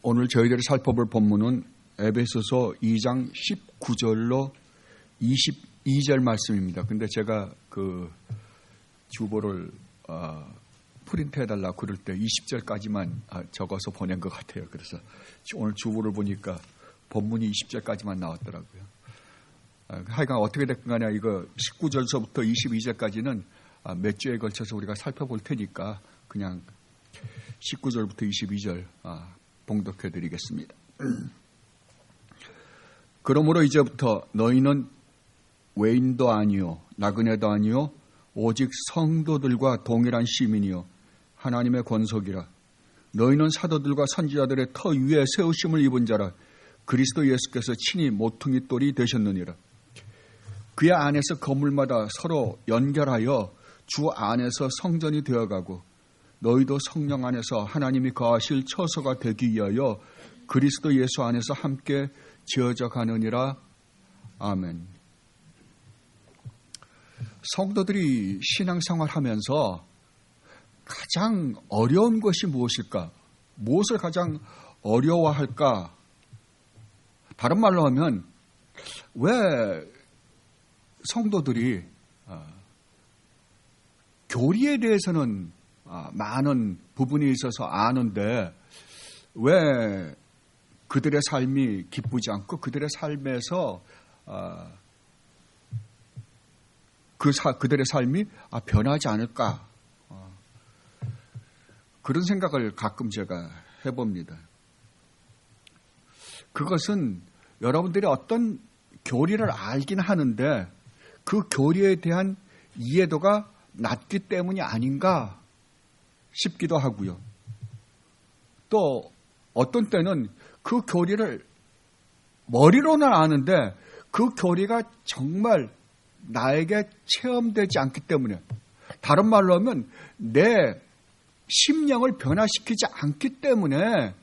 오늘 저희들이 살펴볼 본문은 에베소서 2장 19절로 22절 말씀입니다. 근데 제가 그 주보를 프린트해달라고 그럴 때 20절까지만 적어서 보낸 것 같아요. 그래서 오늘 주보를 보니까 본문이 20절까지만 나왔더라고요. 하여간 어떻게 됐건 간에 이거 19절서부터 22절까지는 몇 주에 걸쳐서 우리가 살펴볼 테니까 그냥 19절부터 22절 봉독해 드리겠습니다. 그러므로 이제부터 너희는 외인도 아니요 나그네도 아니요 오직 성도들과 동일한 시민이요 하나님의 권속이라. 너희는 사도들과 선지자들의 터 위에 세우심을 입은 자라. 그리스도 예수께서 친히 모퉁이 돌이 되셨느니라. 그의 안에서 건물마다 서로 연결하여 주 안에서 성전이 되어가고 너희도 성령 안에서 하나님이 거하실 처소가 되기 위하여 그리스도 예수 안에서 함께 지어져 가느니라. 아멘. 성도들이 신앙생활하면서 가장 어려운 것이 무엇일까? 무엇을 가장 어려워할까? 다른 말로 하면 왜 성도들이 교리에 대해서는 많은 부분이 있어서 아는데 왜 그들의 삶이 기쁘지 않고 그들의 삶에서 그들의 삶이 변하지 않을까? 그런 생각을 가끔 제가 해봅니다. 그것은 여러분들이 어떤 교리를 알긴 하는데 그 교리에 대한 이해도가 낮기 때문이 아닌가 싶기도 하고요. 또 어떤 때는 그 교리를 머리로는 아는데 그 교리가 정말 나에게 체험되지 않기 때문에, 다른 말로 하면 내 심령을 변화시키지 않기 때문에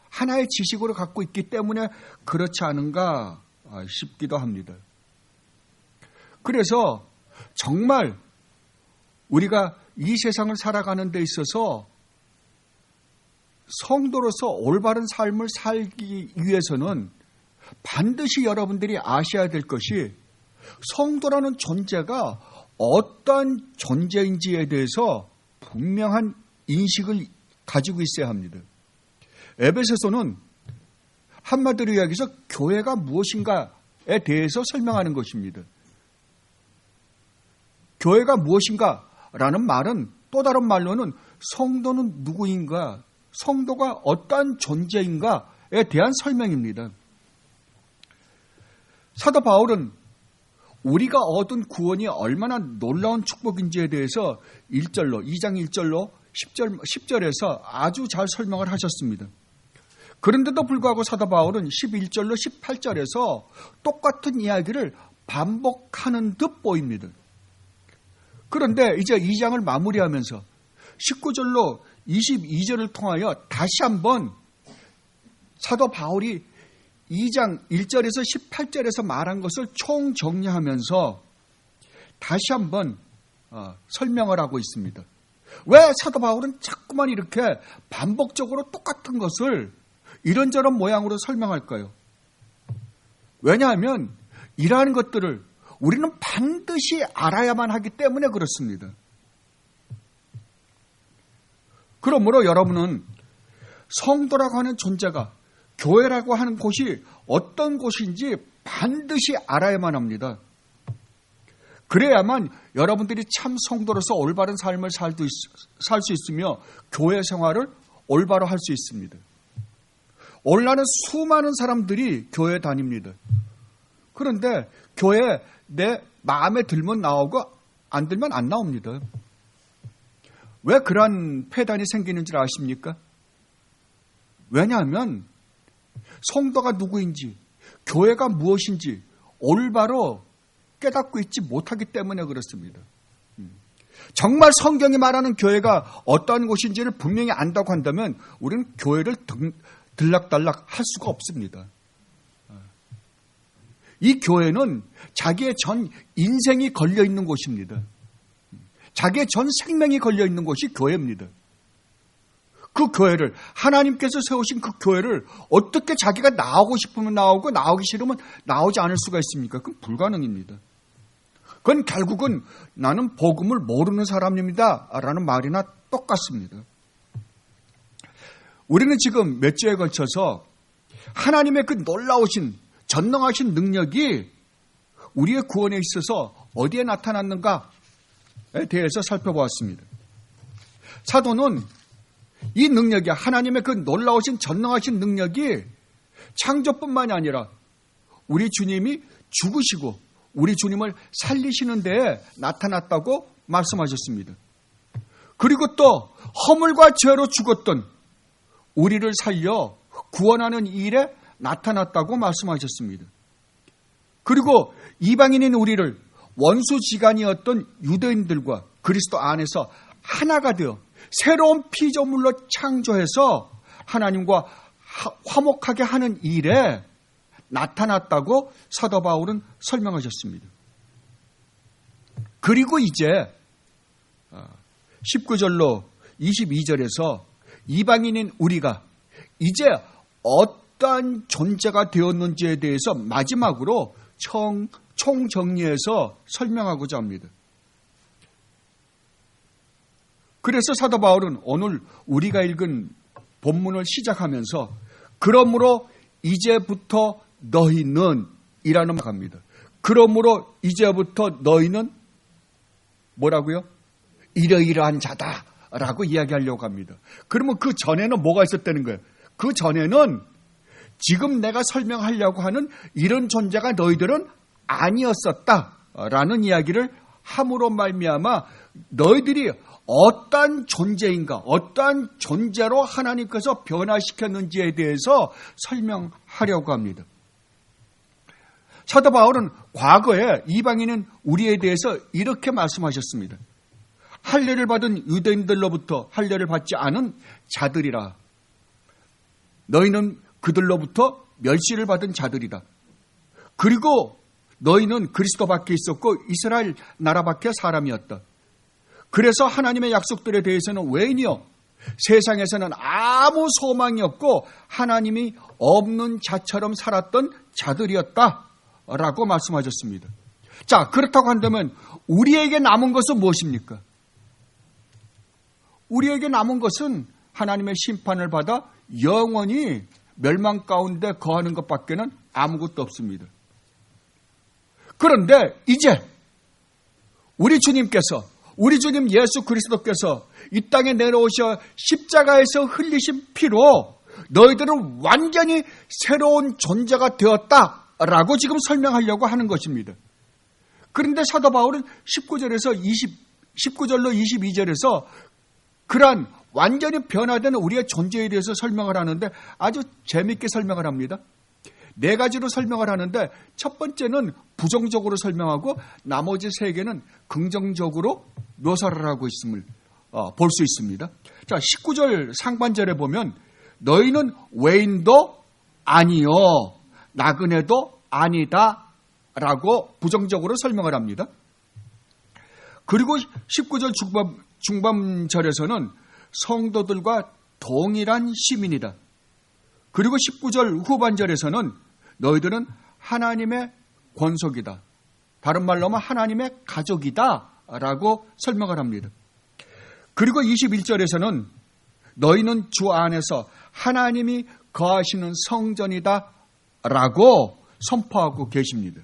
하나의 지식으로 갖고 있기 때문에 그렇지 않은가 싶기도 합니다. 그래서 정말 우리가 이 세상을 살아가는 데 있어서 성도로서 올바른 삶을 살기 위해서는 반드시 여러분들이 아셔야 될 것이 성도라는 존재가 어떤 존재인지에 대해서 분명한 인식을 가지고 있어야 합니다. 에베소서는 한마디로 이야기해서 교회가 무엇인가에 대해서 설명하는 것입니다. 교회가 무엇인가라는 말은 또 다른 말로는 성도는 누구인가, 성도가 어떠한 존재인가에 대한 설명입니다. 사도 바울은 우리가 얻은 구원이 얼마나 놀라운 축복인지에 대해서 2장 1절로 10절에서 아주 잘 설명을 하셨습니다. 그런데도 불구하고 사도 바울은 11절로 18절에서 똑같은 이야기를 반복하는 듯 보입니다. 그런데 이제 2장을 마무리하면서 19절로 22절을 통하여 다시 한번 사도 바울이 2장 1절에서 18절에서 말한 것을 총정리하면서 다시 한번 설명을 하고 있습니다. 왜 사도 바울은 자꾸만 이렇게 반복적으로 똑같은 것을 이런저런 모양으로 설명할까요? 왜냐하면 이러한 것들을 우리는 반드시 알아야만 하기 때문에 그렇습니다. 그러므로 여러분은 성도라고 하는 존재가, 교회라고 하는 곳이 어떤 곳인지 반드시 알아야만 합니다. 그래야만 여러분들이 참 성도로서 올바른 삶을 살 수 있으며 교회 생활을 올바로 할 수 있습니다. 오늘날은 수많은 사람들이 교회에 다닙니다. 그런데 교회에 내 마음에 들면 나오고 안 들면 안 나옵니다. 왜 그러한 폐단이 생기는 줄 아십니까? 왜냐하면 성도가 누구인지, 교회가 무엇인지 올바로 깨닫고 있지 못하기 때문에 그렇습니다. 정말 성경이 말하는 교회가 어떠한 곳인지를 분명히 안다고 한다면 우리는 교회를 들락달락 할 수가 없습니다. 이 교회는 자기의 전 인생이 걸려있는 곳입니다. 자기의 전 생명이 걸려있는 곳이 교회입니다. 그 교회를, 하나님께서 세우신 그 교회를 어떻게 자기가 나오고 싶으면 나오고 나오기 싫으면 나오지 않을 수가 있습니까? 그건 불가능입니다. 그건 결국은 나는 복음을 모르는 사람입니다 라는 말이나 똑같습니다. 우리는 지금 몇 주에 걸쳐서 하나님의 그 놀라우신 전능하신 능력이 우리의 구원에 있어서 어디에 나타났는가에 대해서 살펴보았습니다. 사도는 이 능력이, 하나님의 그 놀라우신 전능하신 능력이 창조뿐만이 아니라 우리 주님이 죽으시고 우리 주님을 살리시는 데에 나타났다고 말씀하셨습니다. 그리고 또 허물과 죄로 죽었던 우리를 살려 구원하는 일에 나타났다고 말씀하셨습니다. 그리고 이방인인 우리를 원수지간이었던 유대인들과 그리스도 안에서 하나가 되어 새로운 피조물로 창조해서 하나님과 화목하게 하는 일에 나타났다고 사도 바울은 설명하셨습니다. 그리고 이제 19절로 22절에서 이방인인 우리가 이제 어떠한 존재가 되었는지에 대해서 마지막으로 총정리해서 설명하고자 합니다. 그래서 사도 바울은 오늘 우리가 읽은 본문을 시작하면서 그러므로 이제부터 너희는 이라는 말을 합니다. 그러므로 이제부터 너희는 뭐라고요? 이러이러한 자다라고 이야기하려고 합니다. 그러면 그 전에는 뭐가 있었다는 거예요? 그 전에는 지금 내가 설명하려고 하는 이런 존재가 너희들은 아니었었다라는 이야기를 함으로 말미암아 너희들이 어떠한 존재인가, 어떠한 존재로 하나님께서 변화시켰는지에 대해서 설명하려고 합니다. 사도 바울은 과거에 이방인은 우리에 대해서 이렇게 말씀하셨습니다. 할례를 받은 유대인들로부터 할례를 받지 않은 자들이라. 너희는 그들로부터 멸시를 받은 자들이다. 그리고 너희는 그리스도 밖에 있었고 이스라엘 나라 밖에 사람이었다. 그래서 하나님의 약속들에 대해서는 외인이요, 세상에서는 아무 소망이 없고 하나님이 없는 자처럼 살았던 자들이었다라고 말씀하셨습니다. 자, 그렇다고 한다면 우리에게 남은 것은 무엇입니까? 우리에게 남은 것은 하나님의 심판을 받아 영원히 멸망 가운데 거하는 것밖에는 아무것도 없습니다. 그런데 이제 우리 주님께서, 우리 주님 예수 그리스도께서 이 땅에 내려오셔 십자가에서 흘리신 피로 너희들은 완전히 새로운 존재가 되었다라고 지금 설명하려고 하는 것입니다. 그런데 사도 바울은 19절로 22절에서 그러한 완전히 변화된 우리의 존재에 대해서 설명을 하는데 아주 재미있게 설명을 합니다. 네 가지로 설명을 하는데 첫 번째는 부정적으로 설명하고 나머지 세 개는 긍정적으로 묘사를 하고 있음을 볼 수 있습니다. 자, 19절 상반절에 보면 너희는 외인도 아니요 나그네도 아니다 라고 부정적으로 설명을 합니다. 그리고 19절 중반절에서는 성도들과 동일한 시민이다. 그리고 19절 후반절에서는 너희들은 하나님의 권속이다. 다른 말로 하면 하나님의 가족이다 라고 설명을 합니다. 그리고 21절에서는 너희는 주 안에서 하나님이 거하시는 성전이다 라고 선포하고 계십니다.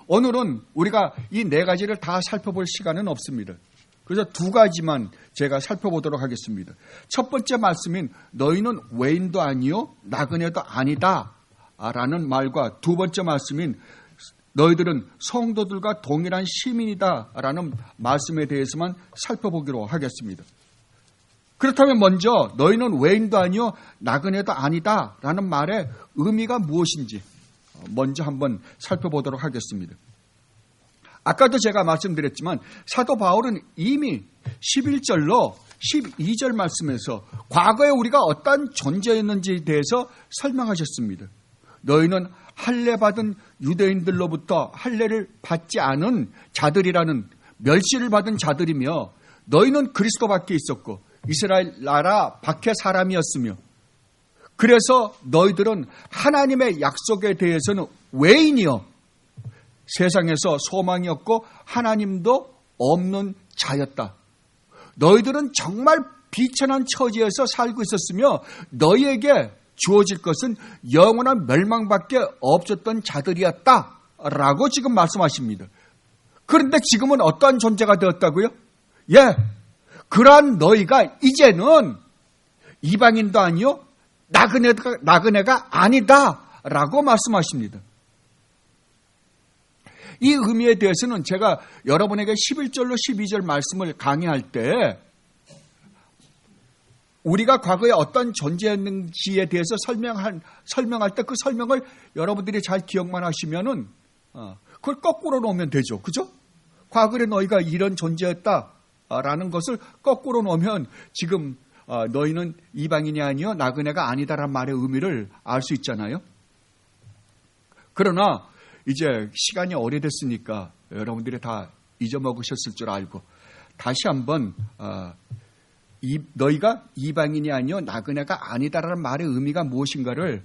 오늘은 우리가 이 네 가지를 다 살펴볼 시간은 없습니다. 그래서 두 가지만 제가 살펴보도록 하겠습니다. 첫 번째 말씀인 너희는 외인도 아니요 나그네도 아니다 라는 말과 두 번째 말씀인 너희들은 성도들과 동일한 시민이다 라는 말씀에 대해서만 살펴보기로 하겠습니다. 그렇다면 먼저 너희는 외인도 아니요 나그네도 아니다 라는 말의 의미가 무엇인지 먼저 한번 살펴보도록 하겠습니다. 아까도 제가 말씀드렸지만 사도 바울은 이미 11절로 12절 말씀에서 과거에 우리가 어떤 존재였는지에 대해서 설명하셨습니다. 너희는 할례 받은 유대인들로부터 할례를 받지 않은 자들이라는 멸시를 받은 자들이며 너희는 그리스도 밖에 있었고 이스라엘 나라 밖의 사람이었으며 그래서 너희들은 하나님의 약속에 대해서는 외인이요 세상에서 소망이 없고 하나님도 없는 자였다. 너희들은 정말 비천한 처지에서 살고 있었으며 너희에게 주어질 것은 영원한 멸망밖에 없었던 자들이었다 라고 지금 말씀하십니다. 그런데 지금은 어떠한 존재가 되었다고요? 예, 그러한 너희가 이제는 이방인도 아니요 나그네가 아니다 라고 말씀하십니다. 이 의미에 대해서는 제가 여러분에게 11절로 12절 말씀을 강의할 때 우리가 과거에 어떤 존재였는지에 대해서 설명할 때 그 설명을 여러분들이 잘 기억만 하시면은 그걸 거꾸로 놓으면 되죠. 그죠? 과거에 너희가 이런 존재였다라는 것을 거꾸로 놓으면 지금 너희는 이방인이 아니요 나그네가 아니다라는 말의 의미를 알 수 있잖아요. 그러나 이제 시간이 오래됐으니까 여러분들이 다 잊어먹으셨을 줄 알고 다시 한번 너희가 이방인이 아니요 나그네가 아니다라는 말의 의미가 무엇인가를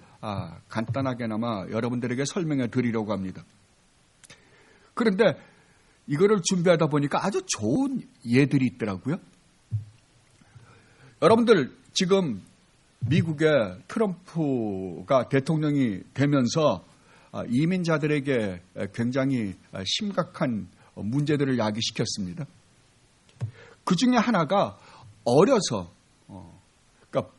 간단하게나마 여러분들에게 설명해 드리려고 합니다. 그런데 이거를 준비하다 보니까 아주 좋은 예들이 있더라고요. 여러분들 지금 미국의 트럼프가 대통령이 되면서 이민자들에게 굉장히 심각한 문제들을 야기시켰습니다. 그 중에 하나가 어려서 그러니까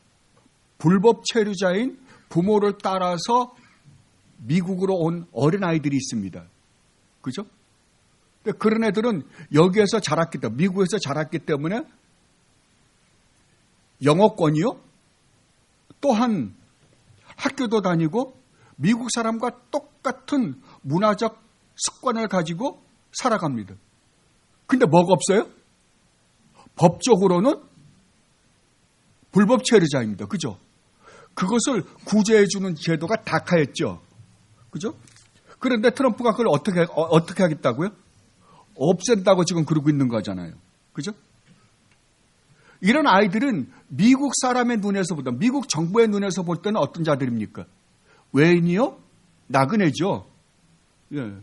불법 체류자인 부모를 따라서 미국으로 온 어린아이들이 있습니다. 그죠? 그런 애들은 여기에서 자랐기 때문에 미국에서 자랐기 때문에 영어권이요. 또한 학교도 다니고 미국 사람과 똑같은 문화적 습관을 가지고 살아갑니다. 근데 뭐가 없어요? 법적으로는 불법 체류자입니다. 그죠? 그것을 구제해주는 제도가 다카였죠. 그죠? 그런데 트럼프가 그걸 어떻게 하겠다고요? 없앤다고 지금 그러고 있는 거잖아요. 그죠? 이런 아이들은 미국 사람의 눈에서 보다 미국 정부의 눈에서 볼 때는 어떤 자들입니까? 외인이요? 나그네죠. 예.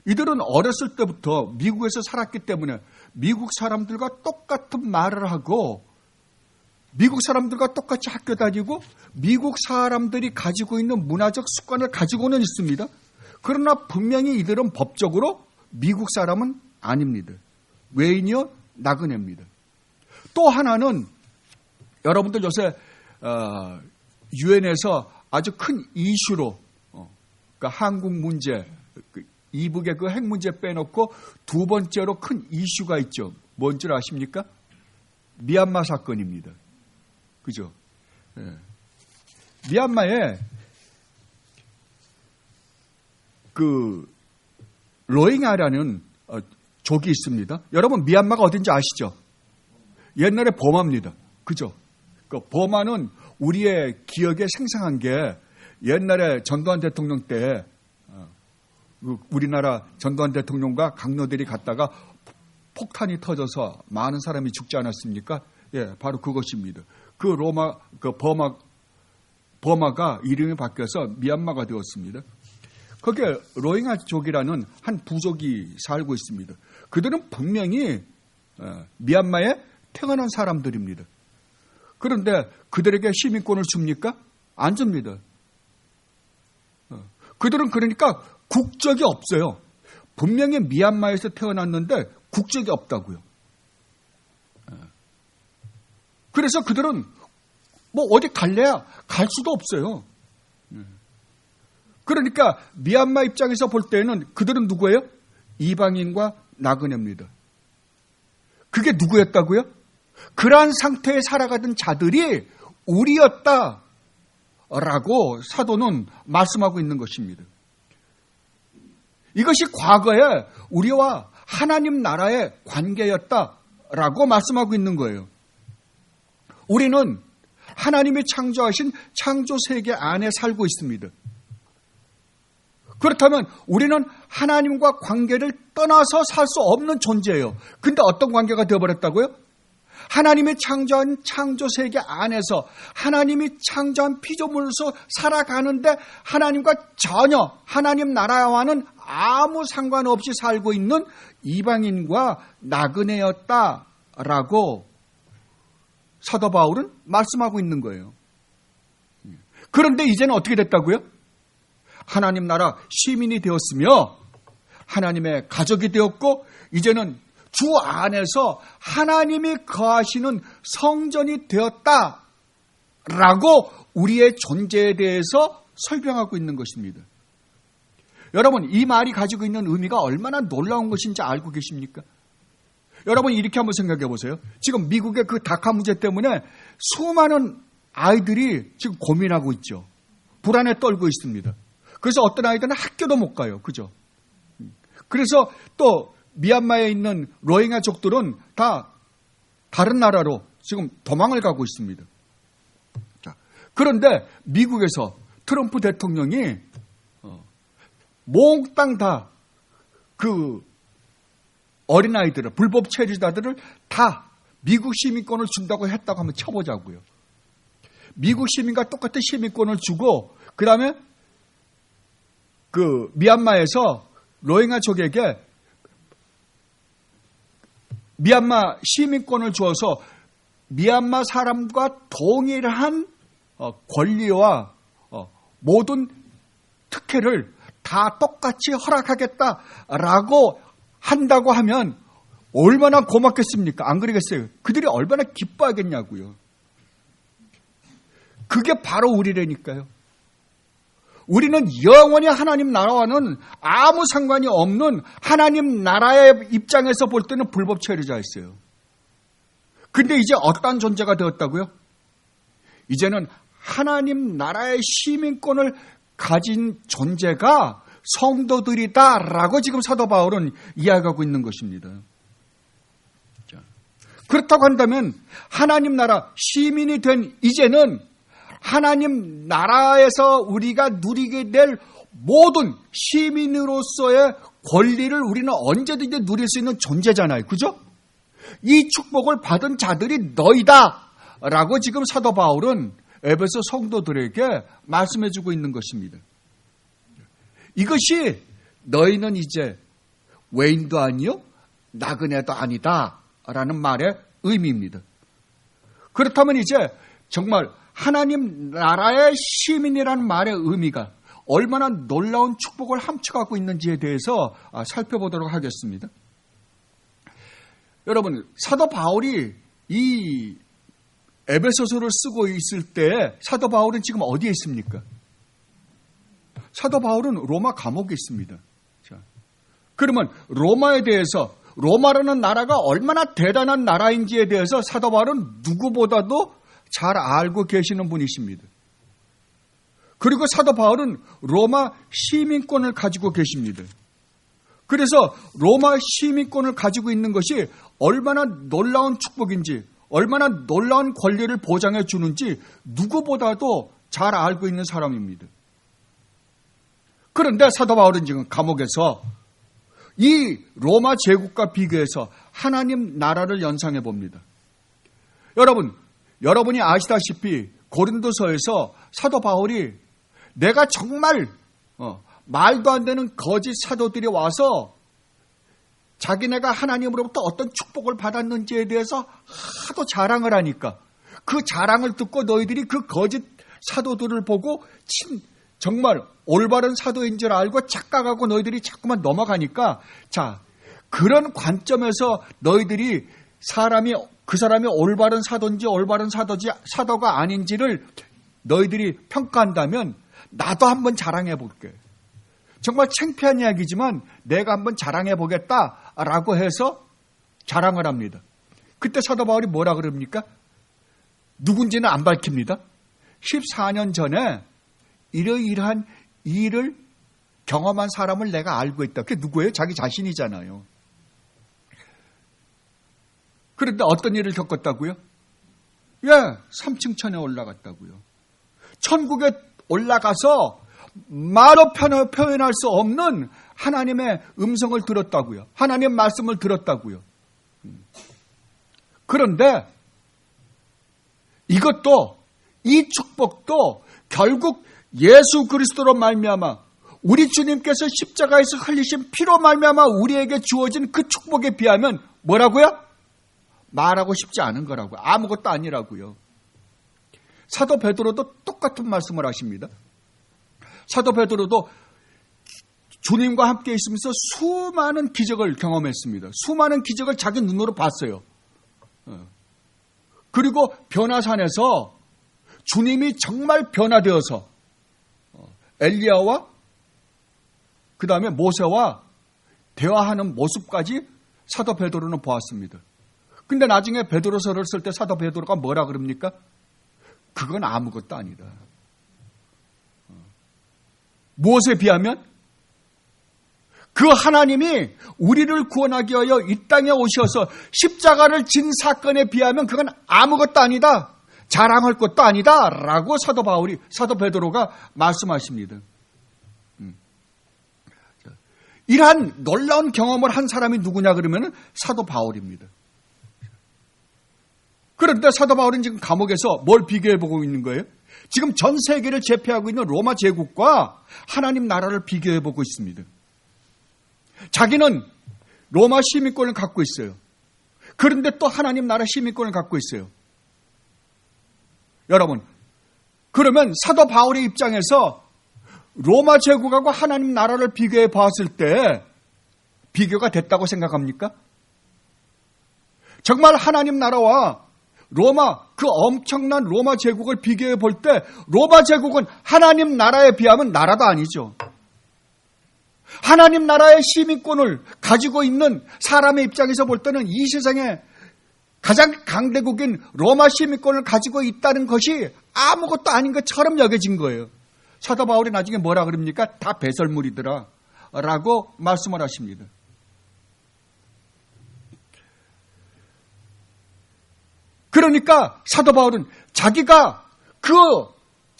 이들은 어렸을 때부터 미국에서 살았기 때문에 미국 사람들과 똑같은 말을 하고 미국 사람들과 똑같이 학교 다니고 미국 사람들이 가지고 있는 문화적 습관을 가지고는 있습니다. 그러나 분명히 이들은 법적으로 미국 사람은 아닙니다. 외인이요? 나그네입니다. 또 하나는 여러분들 요새 유엔에서 아주 큰 이슈로 그러니까 한국 문제, 이북의 그 핵 문제 빼놓고 두 번째로 큰 이슈가 있죠. 뭔 줄 아십니까? 미얀마 사건입니다. 그죠? 예. 미얀마에 그 로힝야라는 족이 있습니다. 여러분 미얀마가 어딘지 아시죠? 옛날에 버마입니다. 그죠? 그 버마는 우리의 기억에 생생한 게 옛날에 전두환 대통령 때 우리나라 전두환 대통령과 강로들이 갔다가 폭탄이 터져서 많은 사람이 죽지 않았습니까? 예, 바로 그것입니다. 그 버마가 이름이 바뀌어서 미얀마가 되었습니다. 거기에 로힝야족이라는 한 부족이 살고 있습니다. 그들은 분명히 미얀마에 태어난 사람들입니다. 그런데 그들에게 시민권을 줍니까? 안 줍니다. 그들은 그러니까 국적이 없어요. 분명히 미얀마에서 태어났는데 국적이 없다고요. 그래서 그들은 뭐 어디 갈래야 갈 수도 없어요. 그러니까 미얀마 입장에서 볼 때는 그들은 누구예요? 이방인과 나그네입니다. 그게 누구였다고요? 그러한 상태에 살아가던 자들이 우리였다라고 사도는 말씀하고 있는 것입니다. 이것이 과거에 우리와 하나님 나라의 관계였다라고 말씀하고 있는 거예요. 우리는 하나님이 창조하신 창조 세계 안에 살고 있습니다. 그렇다면 우리는 하나님과 관계를 떠나서 살 수 없는 존재예요. 근데 어떤 관계가 되어버렸다고요? 하나님이 창조한 창조 세계 안에서 하나님이 창조한 피조물로서 살아가는데 하나님과 전혀 하나님 나라와는 아무 상관없이 살고 있는 이방인과 나그네였다라고 사도 바울은 말씀하고 있는 거예요. 그런데 이제는 어떻게 됐다고요? 하나님 나라 시민이 되었으며 하나님의 가족이 되었고 이제는 주 안에서 하나님이 거하시는 성전이 되었다라고 우리의 존재에 대해서 설명하고 있는 것입니다. 여러분, 이 말이 가지고 있는 의미가 얼마나 놀라운 것인지 알고 계십니까? 여러분, 이렇게 한번 생각해 보세요. 지금 미국의 그 다카 문제 때문에 수많은 아이들이 지금 고민하고 있죠. 불안에 떨고 있습니다. 그래서 어떤 아이들은 학교도 못 가요. 그죠? 그래서 또 미얀마에 있는 로힝야족들은 다 다른 나라로 지금 도망을 가고 있습니다. 자, 그런데 미국에서 트럼프 대통령이 몽땅 다 그 어린아이들을, 불법 체류자들을 다 미국 시민권을 준다고 했다고 한번 쳐보자고요. 미국 시민과 똑같은 시민권을 주고 그 다음에 그 미얀마에서 로힝야족에게 미얀마 시민권을 주어서 미얀마 사람과 동일한 권리와 모든 특혜를 다 똑같이 허락하겠다라고 한다고 하면 얼마나 고맙겠습니까? 안 그러겠어요? 그들이 얼마나 기뻐하겠냐고요. 그게 바로 우리라니까요. 우리는 영원히 하나님 나라와는 아무 상관이 없는 하나님 나라의 입장에서 볼 때는 불법 체류자였어요. 근데 이제 어떤 존재가 되었다고요? 이제는 하나님 나라의 시민권을 가진 존재가 성도들이다라고 지금 사도 바울은 이야기하고 있는 것입니다. 자, 그렇다고 한다면 하나님 나라 시민이 된 이제는 하나님 나라에서 우리가 누리게 될 모든 시민으로서의 권리를 우리는 언제든지 누릴 수 있는 존재잖아요. 그죠? 이 축복을 받은 자들이 너희다 라고 지금 사도 바울은 에베소 성도들에게 말씀해주고 있는 것입니다. 이것이 너희는 이제 외인도 아니요 나그네도 아니다 라는 말의 의미입니다. 그렇다면 이제 정말 하나님 나라의 시민이라는 말의 의미가 얼마나 놀라운 축복을 함축하고 있는지에 대해서 살펴보도록 하겠습니다. 여러분, 사도 바울이 이 에베소서를 쓰고 있을 때 사도 바울은 지금 어디에 있습니까? 사도 바울은 로마 감옥에 있습니다. 자, 그러면 로마에 대해서 로마라는 나라가 얼마나 대단한 나라인지에 대해서 사도 바울은 누구보다도 잘 알고 계시는 분이십니다. 그리고 사도 바울은 로마 시민권을 가지고 계십니다. 그래서 로마 시민권을 가지고 있는 것이 얼마나 놀라운 축복인지, 얼마나 놀라운 권리를 보장해 주는지 누구보다도 잘 알고 있는 사람입니다. 그런데 사도 바울은 지금 감옥에서 이 로마 제국과 비교해서 하나님 나라를 연상해 봅니다. 여러분이 아시다시피 고린도서에서 사도 바울이 내가 정말 말도 안 되는 거짓 사도들이 와서 자기네가 하나님으로부터 어떤 축복을 받았는지에 대해서 하도 자랑을 하니까 그 자랑을 듣고 너희들이 그 거짓 사도들을 보고 정말 올바른 사도인 줄 알고 착각하고 너희들이 자꾸만 넘어가니까 자, 그런 관점에서 너희들이 그 사람이 올바른 사도인지 올바른 사도가 아닌지를 너희들이 평가한다면 나도 한번 자랑해 볼게. 정말 창피한 이야기지만 내가 한번 자랑해 보겠다라고 해서 자랑을 합니다. 그때 사도 바울이 뭐라 그럽니까? 누군지는 안 밝힙니다. 14년 전에 이러이러한 일을 경험한 사람을 내가 알고 있다. 그게 누구예요? 자기 자신이잖아요. 그런데 어떤 일을 겪었다고요? 3층천에 올라갔다고요. 천국에 올라가서 말로 표현할 수 없는 하나님의 음성을 들었다고요. 하나님의 말씀을 들었다고요. 그런데 이것도, 이 축복도 결국 예수 그리스도로 말미암아 우리 주님께서 십자가에서 흘리신 피로 말미암아 우리에게 주어진 그 축복에 비하면 뭐라고요? 말하고 싶지 않은 거라고요. 아무것도 아니라고요. 사도 베드로도 똑같은 말씀을 하십니다. 사도 베드로도 주님과 함께 있으면서 수많은 기적을 경험했습니다. 수많은 기적을 자기 눈으로 봤어요. 그리고 변화산에서 주님이 정말 변화되어서 엘리야와 그 다음에 모세와 대화하는 모습까지 사도 베드로는 보았습니다. 근데 나중에 베드로서를 쓸 때 사도 베드로가 뭐라 그럽니까? 그건 아무것도 아니다. 무엇에 비하면? 그 하나님이 우리를 구원하기 위하여 이 땅에 오셔서 십자가를 진 사건에 비하면 그건 아무것도 아니다. 자랑할 것도 아니다. 라고 사도 베드로가 말씀하십니다. 이러한 놀라운 경험을 한 사람이 누구냐 그러면 사도 바울입니다. 그런데 사도 바울은 지금 감옥에서 뭘 비교해보고 있는 거예요? 지금 전 세계를 제패하고 있는 로마 제국과 하나님 나라를 비교해보고 있습니다. 자기는 로마 시민권을 갖고 있어요. 그런데 또 하나님 나라 시민권을 갖고 있어요. 여러분, 그러면 사도 바울의 입장에서 로마 제국하고 하나님 나라를 비교해 봤을 때 비교가 됐다고 생각합니까? 정말 하나님 나라와 로마, 그 엄청난 로마 제국을 비교해 볼 때 로마 제국은 하나님 나라에 비하면 나라도 아니죠. 하나님 나라의 시민권을 가지고 있는 사람의 입장에서 볼 때는 이 세상에 가장 강대국인 로마 시민권을 가지고 있다는 것이 아무것도 아닌 것처럼 여겨진 거예요. 사도 바울이 나중에 뭐라 그럽니까? 다 배설물이더라 라고 말씀을 하십니다. 그러니까 사도 바울은 자기가 그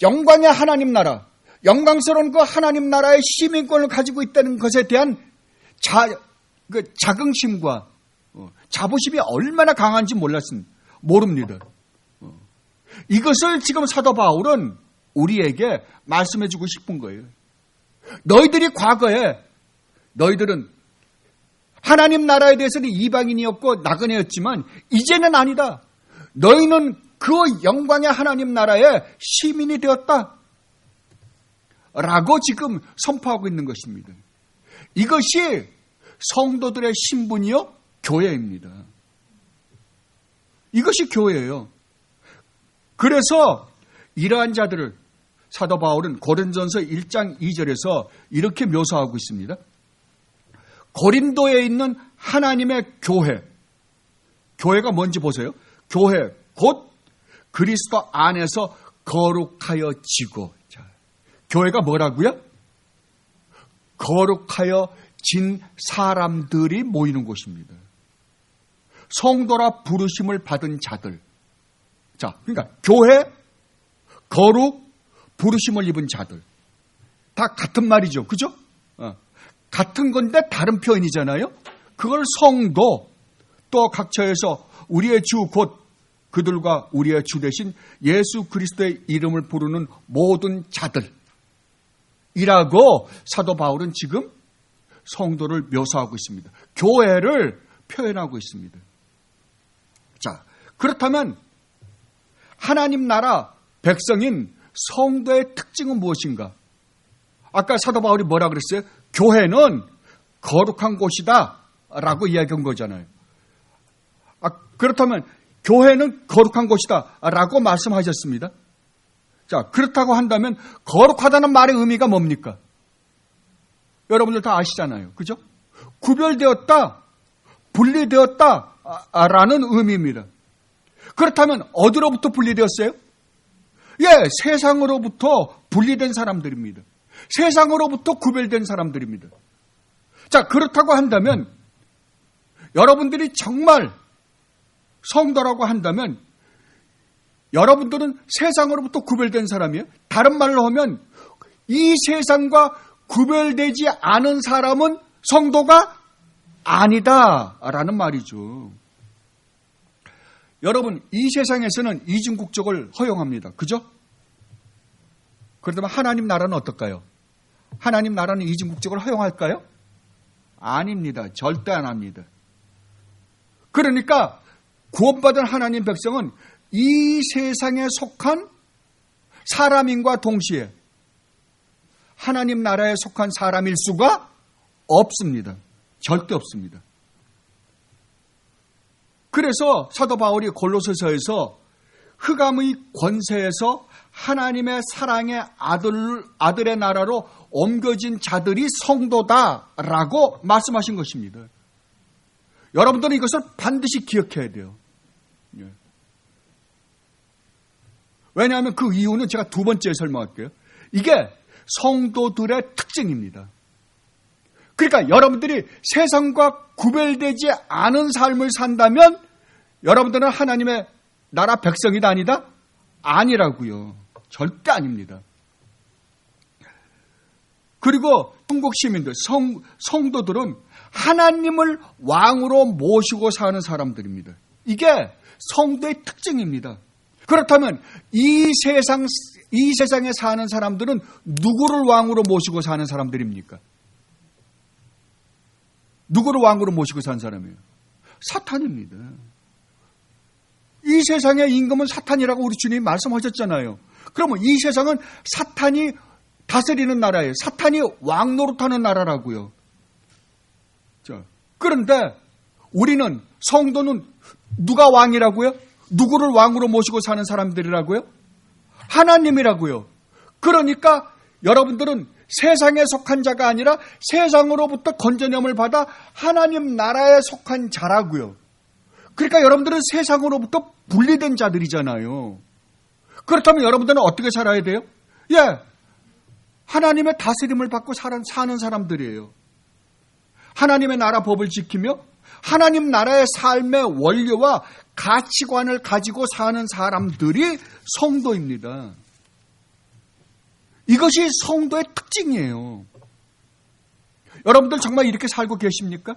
영광의 하나님 나라, 영광스러운 그 하나님 나라의 시민권을 가지고 있다는 것에 대한 자긍심과 자부심이 얼마나 강한지 모릅니다. 이것을 지금 사도 바울은 우리에게 말씀해 주고 싶은 거예요. 너희들이 과거에 너희들은 하나님 나라에 대해서는 이방인이었고 나그네였지만 이제는 아니다. 너희는 그 영광의 하나님 나라의 시민이 되었다. 라고 지금 선포하고 있는 것입니다. 이것이 성도들의 신분이요? 교회입니다. 이것이 교회예요. 그래서 이러한 자들을 사도 바울은 고린도전서 1장 2절에서 이렇게 묘사하고 있습니다. 고린도에 있는 하나님의 교회. 교회가 뭔지 보세요. 교회, 곧 그리스도 안에서 거룩하여 지고. 자, 교회가 뭐라고요? 거룩하여 진 사람들이 모이는 곳입니다. 성도라 부르심을 받은 자들. 자, 그러니까 교회, 거룩, 부르심을 입은 자들. 다 같은 말이죠. 그죠? 같은 건데 다른 표현이잖아요. 그걸 성도, 또 각처에서 우리의 주 곧 그들과 우리의 주 대신 예수 그리스도의 이름을 부르는 모든 자들이라고 사도 바울은 지금 성도를 묘사하고 있습니다. 교회를 표현하고 있습니다. 자, 그렇다면 하나님 나라 백성인 성도의 특징은 무엇인가? 아까 사도 바울이 뭐라 그랬어요? 교회는 거룩한 곳이다 라고 이야기한 거잖아요. 그렇다면 교회는 거룩한 곳이다 라고 말씀하셨습니다. 자, 그렇다고 한다면 거룩하다는 말의 의미가 뭡니까? 여러분들 다 아시잖아요. 그죠? 구별되었다, 분리되었다 라는 의미입니다. 그렇다면 어디로부터 분리되었어요? 예, 세상으로부터 분리된 사람들입니다. 세상으로부터 구별된 사람들입니다. 자, 그렇다고 한다면 여러분들이 정말 성도라고 한다면 여러분들은 세상으로부터 구별된 사람이에요. 다른 말로 하면 이 세상과 구별되지 않은 사람은 성도가 아니다라는 말이죠. 여러분, 이 세상에서는 이중국적을 허용합니다. 그죠? 그렇다면 하나님 나라는 어떨까요? 하나님 나라는 이중국적을 허용할까요? 아닙니다. 절대 안 합니다. 그러니까 구원받은 하나님 백성은 이 세상에 속한 사람인과 동시에 하나님 나라에 속한 사람일 수가 없습니다. 절대 없습니다. 그래서 사도 바울이 골로새서에서 흑암의 권세에서 하나님의 사랑의 아들의 나라로 옮겨진 자들이 성도다라고 말씀하신 것입니다. 여러분들은 이것을 반드시 기억해야 돼요. 왜냐하면 그 이유는 제가 두 번째에 설명할게요. 이게 성도들의 특징입니다. 그러니까 여러분들이 세상과 구별되지 않은 삶을 산다면 여러분들은 하나님의 나라 백성이다 아니다? 아니라고요. 절대 아닙니다. 그리고 천국 시민들, 성도들은 하나님을 왕으로 모시고 사는 사람들입니다. 이게 성도의 특징입니다. 그렇다면 이 세상에 사는 사람들은 누구를 왕으로 모시고 사는 사람들입니까? 누구를 왕으로 모시고 사는 사람이에요? 사탄입니다. 이 세상의 임금은 사탄이라고 우리 주님이 말씀하셨잖아요. 그러면 이 세상은 사탄이 다스리는 나라예요. 사탄이 왕 노릇하는 나라라고요. 자, 그런데 우리는 성도는 누가 왕이라고요? 누구를 왕으로 모시고 사는 사람들이라고요? 하나님이라고요. 그러니까 여러분들은 세상에 속한 자가 아니라 세상으로부터 건전함을 받아 하나님 나라에 속한 자라고요. 그러니까 여러분들은 세상으로부터 분리된 자들이잖아요. 그렇다면 여러분들은 어떻게 살아야 돼요? 하나님의 다스림을 받고 사는 사람들이에요. 하나님의 나라 법을 지키며 하나님 나라의 삶의 원리와 가치관을 가지고 사는 사람들이 성도입니다. 이것이 성도의 특징이에요. 여러분들 정말 이렇게 살고 계십니까?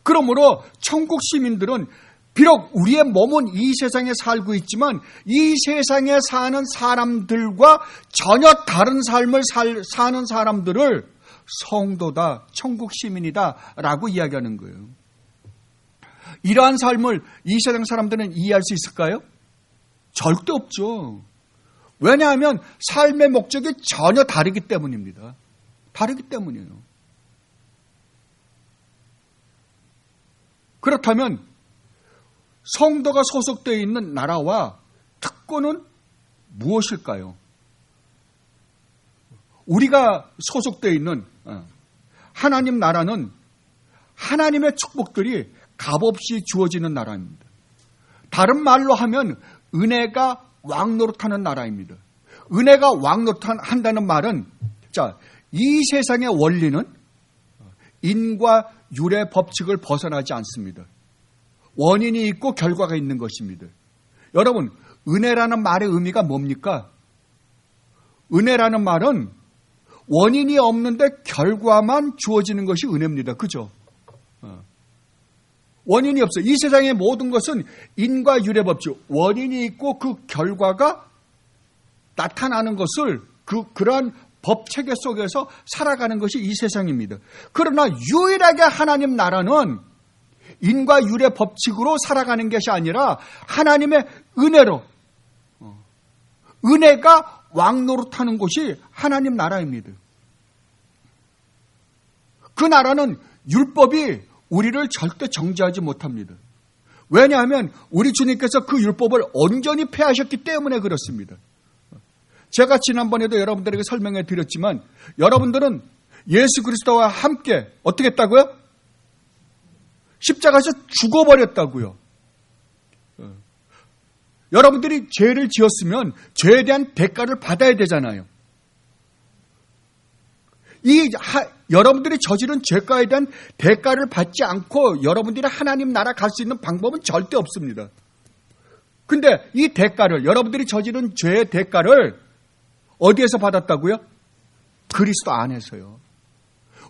그러므로 천국 시민들은 비록 우리의 몸은 이 세상에 살고 있지만 이 세상에 사는 사람들과 전혀 다른 삶을 사는 사람들을 성도다, 천국 시민이다 라고 이야기하는 거예요. 이러한 삶을 이 세상 사람들은 이해할 수 있을까요? 절대 없죠. 왜냐하면 삶의 목적이 전혀 다르기 때문입니다. 다르기 때문이에요. 그렇다면 성도가 소속되어 있는 나라와 특권은 무엇일까요? 우리가 소속되어 있는 하나님 나라는 하나님의 축복들이 값없이 주어지는 나라입니다. 다른 말로 하면 은혜가 왕노릇하는 나라입니다. 은혜가 왕노릇한다는 말은 이 세상의 원리는 인과 율의 법칙을 벗어나지 않습니다. 원인이 있고 결과가 있는 것입니다. 여러분, 은혜라는 말의 의미가 뭡니까? 은혜라는 말은 원인이 없는데 결과만 주어지는 것이 은혜입니다. 그죠? 원인이 없어요. 이 세상의 모든 것은 인과 율의 법칙, 원인이 있고 그 결과가 나타나는 것을 그러한 법체계 속에서 살아가는 것이 이 세상입니다. 그러나 유일하게 하나님 나라는 인과 율의 법칙으로 살아가는 것이 아니라 하나님의 은혜로, 은혜가 왕노릇하는 곳이 하나님 나라입니다. 그 나라는 율법이 우리를 절대 정죄하지 못합니다. 왜냐하면 우리 주님께서 그 율법을 온전히 폐하셨기 때문에 그렇습니다. 제가 지난번에도 여러분들에게 설명해 드렸지만 여러분들은 예수 그리스도와 함께 어떻게 했다고요? 십자가에서 죽어버렸다고요. 여러분들이 죄를 지었으면 죄에 대한 대가를 받아야 되잖아요. 여러분들이 저지른 죄가에 대한 대가를 받지 않고 여러분들이 하나님 나라 갈 수 있는 방법은 절대 없습니다. 근데 이 대가를, 여러분들이 저지른 죄의 대가를 어디에서 받았다고요? 그리스도 안에서요.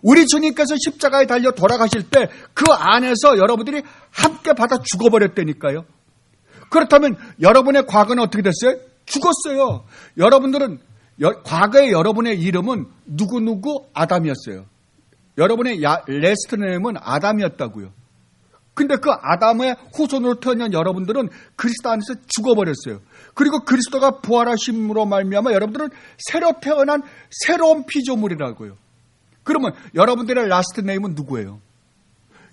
우리 주님께서 십자가에 달려 돌아가실 때 그 안에서 여러분들이 함께 받아 죽어버렸다니까요. 그렇다면 여러분의 과거는 어떻게 됐어요? 죽었어요. 여러분들은 과거의 여러분의 이름은 누구누구 아담이었어요. 여러분의 레스트 네임은 아담이었다고요. 근데 그 아담의 후손으로 태어난 여러분들은 그리스도 안에서 죽어버렸어요. 그리고 그리스도가 부활하심으로 말미암아 여러분들은 새로 태어난 새로운 피조물이라고요. 그러면 여러분들의 라스트 네임은 누구예요?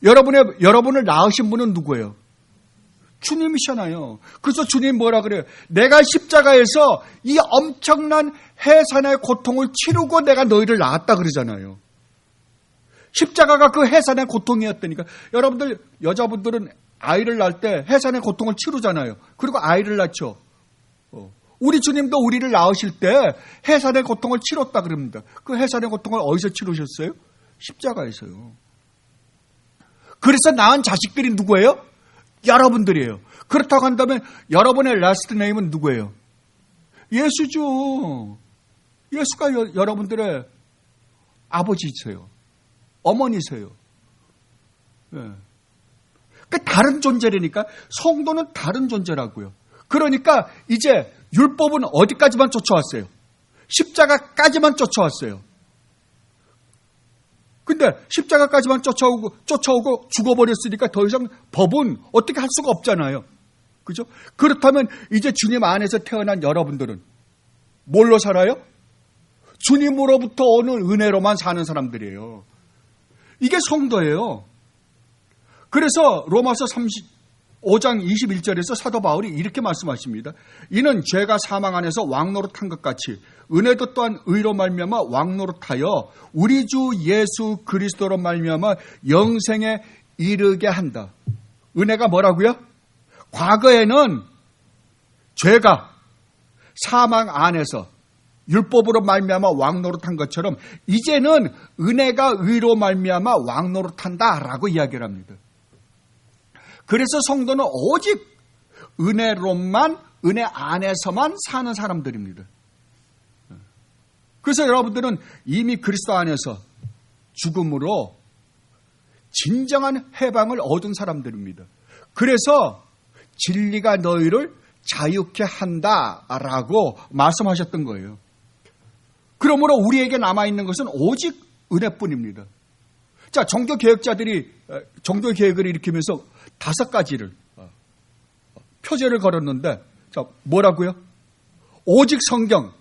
여러분을 낳으신 분은 누구예요? 주님이잖아요. 그래서 주님 뭐라 그래요? 내가 십자가에서 이 엄청난 해산의 고통을 치르고 내가 너희를 낳았다 그러잖아요. 십자가가 그 해산의 고통이었다니까. 여러분들 여자분들은 아이를 낳을 때 해산의 고통을 치르잖아요. 그리고 아이를 낳죠. 우리 주님도 우리를 낳으실 때 해산의 고통을 치렀다 그럽니다. 그 해산의 고통을 어디서 치르셨어요? 십자가에서요. 그래서 낳은 자식들이 누구예요? 여러분들이에요. 그렇다고 한다면 여러분의 라스트 네임은 누구예요? 예수죠. 예수가 여러분들의 아버지세요. 어머니세요. 네. 그 다른 존재라니까. 성도는 다른 존재라고요. 그러니까 이제 율법은 어디까지만 쫓아왔어요? 십자가까지만 쫓아왔어요. 근데 십자가까지만 쫓아오고 죽어버렸으니까 더 이상 법은 어떻게 할 수가 없잖아요. 그죠? 그렇다면 이제 주님 안에서 태어난 여러분들은 뭘로 살아요? 주님으로부터 오는 은혜로만 사는 사람들이에요. 이게 성도예요. 그래서 로마서 5장 21절에서 사도 바울이 이렇게 말씀하십니다. 이는 죄가 사망 안에서 왕노릇한 것 같이 은혜도 또한 의로 말미암아 왕노릇하여 우리 주 예수 그리스도로 말미암아 영생에 이르게 한다. 은혜가 뭐라고요? 과거에는 죄가 사망 안에서 율법으로 말미암아 왕노릇한 것처럼 이제는 은혜가 의로 말미암아 왕노릇한다라고 이야기를 합니다. 그래서 성도는 오직 은혜로만, 은혜 안에서만 사는 사람들입니다. 그래서 여러분들은 이미 그리스도 안에서 죽음으로 진정한 해방을 얻은 사람들입니다. 그래서 진리가 너희를 자유케 한다라고 말씀하셨던 거예요. 그러므로 우리에게 남아있는 것은 오직 은혜뿐입니다. 자, 종교개혁자들이 종교개혁을 일으키면서 5가지를 표제를 걸었는데, 자, 뭐라고요? 오직 성경,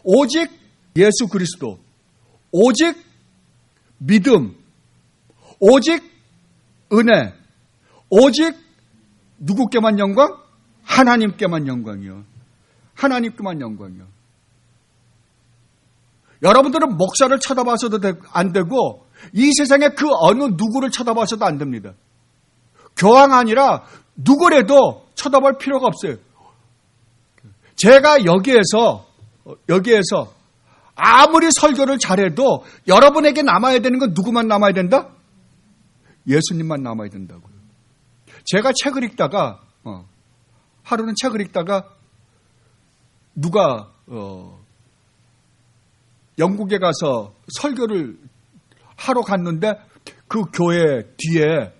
오직 예수 그리스도, 오직 믿음, 오직 은혜, 오직 누구께만 영광? 하나님께만 영광이요. 하나님께만 영광이요. 여러분들은 목사를 쳐다봐서도 안 되고 이 세상에 그 어느 누구를 쳐다봐서도 안 됩니다. 교황 아니라 누구래도 쳐다볼 필요가 없어요. 제가 여기에서 아무리 설교를 잘해도 여러분에게 남아야 되는 건 누구만 남아야 된다? 예수님만 남아야 된다고요. 제가 책을 읽다가 하루는 책을 읽다가 누가 영국에 가서 설교를 하러 갔는데 그 교회 뒤에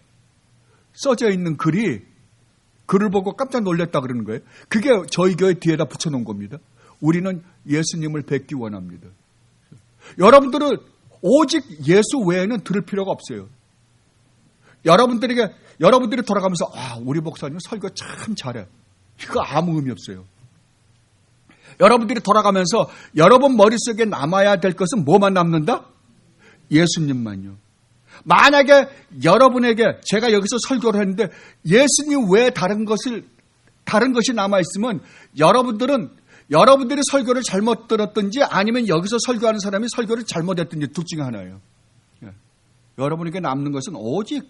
써져 있는 글을 보고 깜짝 놀랐다 그러는 거예요. 그게 저희 교회 뒤에다 붙여놓은 겁니다. 우리는 예수님을 뵙기 원합니다. 여러분들은 오직 예수 외에는 들을 필요가 없어요. 여러분들이 돌아가면서 우리 목사님 설교 참 잘해. 이거 아무 의미 없어요. 여러분들이 돌아가면서 여러분 머릿속에 남아야 될 것은 뭐만 남는다? 예수님만요. 만약에 여러분에게 제가 여기서 설교를 했는데 예수님 외에 다른 것이 남아있으면 여러분들이 설교를 잘못 들었든지 아니면 여기서 설교하는 사람이 설교를 잘못했든지 둘 중에 하나예요. 여러분에게 남는 것은 오직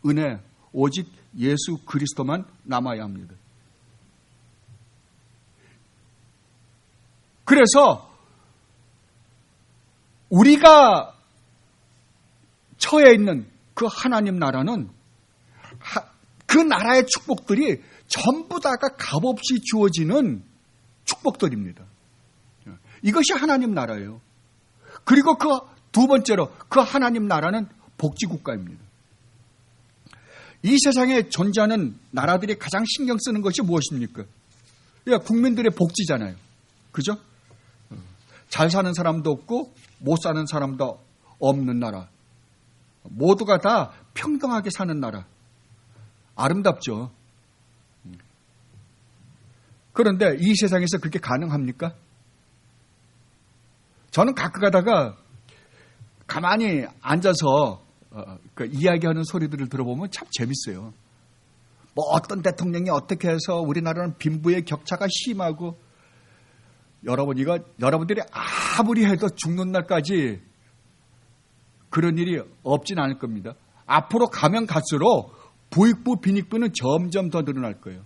은혜, 오직 예수 그리스도만 남아야 합니다. 그래서 우리가 처해 있는 그 하나님 나라는 그 나라의 축복들이 전부 다가 값없이 주어지는 축복들입니다. 이것이 하나님 나라예요. 그리고 그 두 번째로 그 하나님 나라는 복지국가입니다. 이 세상에 존재하는 나라들이 가장 신경 쓰는 것이 무엇입니까? 국민들의 복지잖아요. 그죠? 잘 사는 사람도 없고 못 사는 사람도 없는 나라. 모두가 다 평등하게 사는 나라. 아름답죠. 그런데 이 세상에서 그렇게 가능합니까? 저는 가끔 가다가 가만히 앉아서 이야기하는 소리들을 들어보면 참 재밌어요. 뭐 어떤 대통령이 어떻게 해서 우리나라는 빈부의 격차가 심하고 여러분들이 아무리 해도 죽는 날까지 그런 일이 없진 않을 겁니다. 앞으로 가면 갈수록 부익부 빈익부는 점점 더 늘어날 거예요.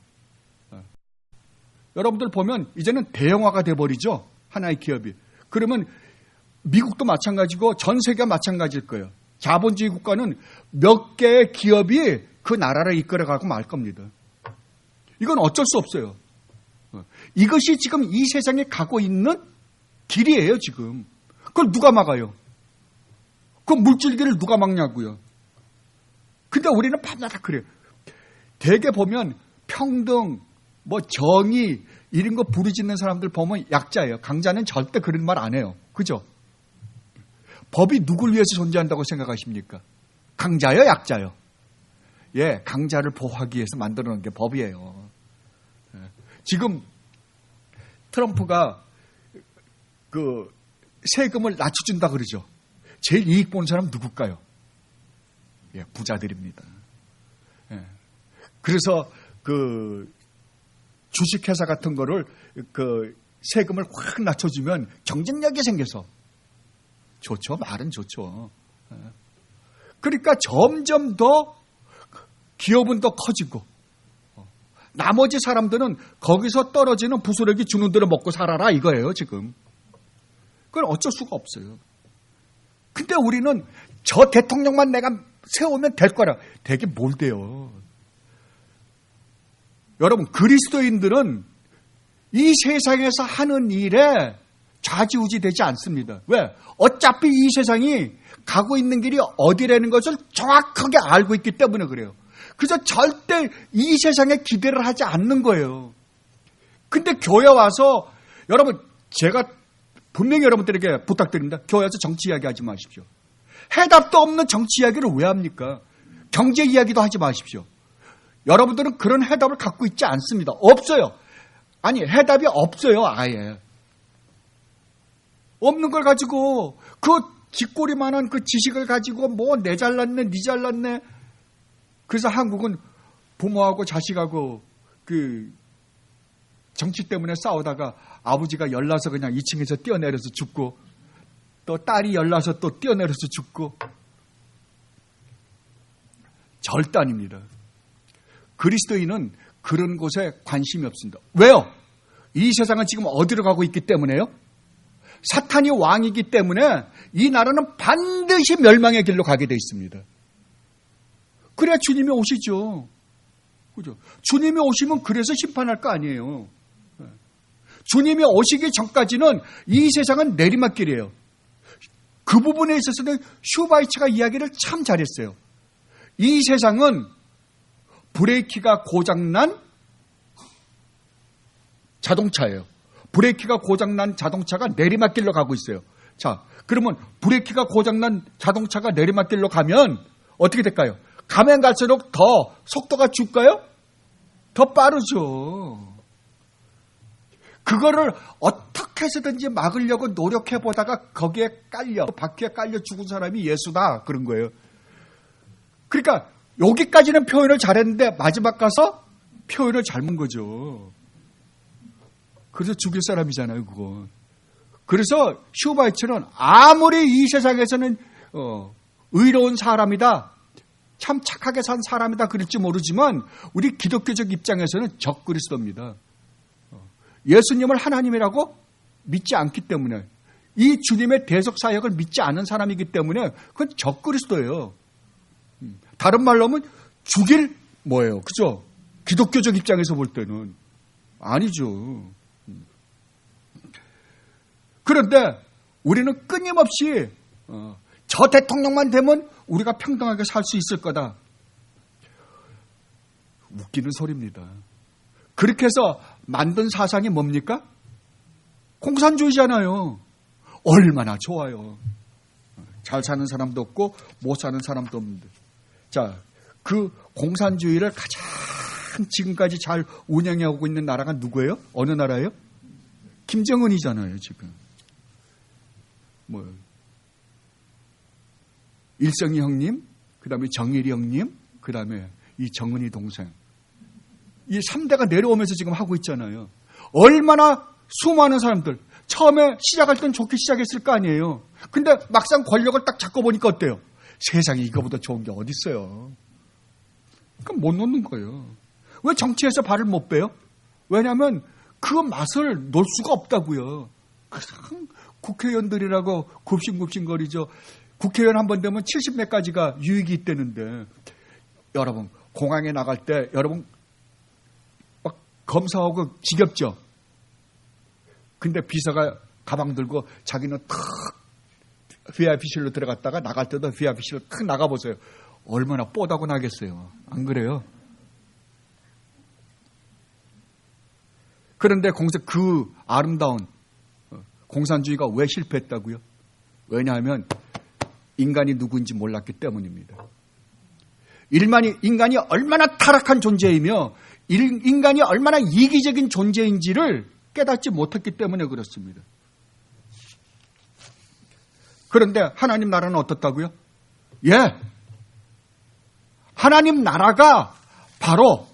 여러분들 보면 이제는 대형화가 돼버리죠. 하나의 기업이. 그러면 미국도 마찬가지고 전 세계가 마찬가지일 거예요. 자본주의 국가는 몇 개의 기업이 그 나라를 이끌어가고 말 겁니다. 이건 어쩔 수 없어요. 이것이 지금 이 세상에 가고 있는 길이에요, 지금. 그걸 누가 막아요? 그 물줄기를 누가 막냐고요. 근데 우리는 밤마다 그래요. 대개 보면 평등, 정의 이런 거 부르짖는 사람들 보면 약자예요. 강자는 절대 그런 말 안 해요. 그죠? 법이 누굴 위해서 존재한다고 생각하십니까? 강자요, 약자요? 예, 강자를 보호하기 위해서 만들어 놓은 게 법이에요. 지금 트럼프가 그 세금을 낮춰준다 그러죠. 제일 이익 보는 사람 누굴까요? 예, 부자들입니다. 예. 그래서 그 주식회사 같은 거를 그 세금을 확 낮춰주면 경쟁력이 생겨서 좋죠. 말은 좋죠. 예. 그러니까 점점 더 기업은 더 커지고 나머지 사람들은 거기서 떨어지는 부스러기 주는 대로 먹고 살아라 이거예요, 지금. 그건 어쩔 수가 없어요. 근데 우리는 저 대통령만 내가 세우면 될 거라. 되게 뭘 돼요. 여러분, 그리스도인들은 이 세상에서 하는 일에 좌지우지 되지 않습니다. 왜? 어차피 이 세상이 가고 있는 길이 어디라는 것을 정확하게 알고 있기 때문에 그래요. 그래서 절대 이 세상에 기대를 하지 않는 거예요. 근데 교회 와서 여러분, 제가 분명히 여러분들에게 부탁드립니다. 교회 와서 정치 이야기 하지 마십시오. 해답도 없는 정치 이야기를 왜 합니까? 경제 이야기도 하지 마십시오. 여러분들은 그런 해답을 갖고 있지 않습니다. 없어요. 아니, 해답이 없어요, 아예. 없는 걸 가지고 그 뒷골이만한 그 지식을 가지고 내 잘났네, 니 잘났네. 그래서 한국은 부모하고 자식하고 그 정치 때문에 싸우다가 아버지가 열나서 그냥 2층에서 뛰어내려서 죽고 또 딸이 열나서 또 뛰어내려서 죽고 절대 아닙니다. 그리스도인은 그런 곳에 관심이 없습니다. 왜요? 이 세상은 지금 어디로 가고 있기 때문에요? 사탄이 왕이기 때문에 이 나라는 반드시 멸망의 길로 가게 돼 있습니다. 그래야 주님이 오시죠. 그죠? 주님이 오시면 그래서 심판할 거 아니에요. 주님이 오시기 전까지는 이 세상은 내리막길이에요. 그 부분에 있어서는 슈바이처가 이야기를 참 잘했어요. 이 세상은 브레이크가 고장난 자동차예요. 브레이크가 고장난 자동차가 내리막길로 가고 있어요. 자, 그러면 브레이크가 고장난 자동차가 내리막길로 가면 어떻게 될까요? 가면 갈수록 더 속도가 줄까요? 더 빠르죠. 그거를 어떻게 해서든지 막으려고 노력해보다가 거기에 바퀴에 깔려 죽은 사람이 예수다. 그런 거예요. 그러니까 여기까지는 표현을 잘했는데 마지막 가서 표현을 잘못 거죠. 그래서 죽일 사람이잖아요, 그거. 그래서 슈바이처는 아무리 이 세상에서는 의로운 사람이다, 참 착하게 산 사람이다 그럴지 모르지만 우리 기독교적 입장에서는 적그리스도입니다. 예수님을 하나님이라고 믿지 않기 때문에, 이 주님의 대속 사역을 믿지 않은 사람이기 때문에 그건 적그리스도예요. 다른 말로 하면 죽일 뭐예요, 그죠? 기독교적 입장에서 볼 때는 아니죠. 그런데 우리는 끊임없이 저 대통령만 되면 우리가 평등하게 살 수 있을 거다. 웃기는 소리입니다. 그렇게 해서 만든 사상이 뭡니까? 공산주의잖아요. 얼마나 좋아요. 잘 사는 사람도 없고 못 사는 사람도 없는데. 자, 그 공산주의를 가장 지금까지 잘 운영하고 있는 나라가 누구예요? 어느 나라예요? 김정은이잖아요, 지금. 뭐 일성이 형님, 그다음에 정일이 형님, 그다음에 이 정은이 동생. 이 3대가 내려오면서 지금 하고 있잖아요. 얼마나 수많은 사람들, 처음에 시작할 땐 좋게 시작했을 거 아니에요. 근데 막상 권력을 딱 잡고 보니까 어때요? 세상에 이거보다 좋은 게 어디 있어요? 그러니까 못 놓는 거예요. 왜 정치에서 발을 못 빼요? 왜냐하면 그 맛을 놓을 수가 없다고요. 국회의원들이라고 굽신굽신거리죠. 국회의원 한 번 되면 70몇 가지가 유익이 있다는데, 여러분 공항에 나갈 때 여러분 막 검사하고 지겹죠. 근데 비서가 가방 들고 자기는 탁 VIP실로 들어갔다가 나갈 때도 VIP실로 탁 나가보세요. 얼마나 뽀다고 나겠어요. 안 그래요? 그런데 그 아름다운 공산주의가 왜 실패했다고요? 왜냐하면 인간이 누구인지 몰랐기 때문입니다. 인간이 얼마나 타락한 존재이며 인간이 얼마나 이기적인 존재인지를 깨닫지 못했기 때문에 그렇습니다. 그런데 하나님 나라는 어떻다고요? 예, 하나님 나라가 바로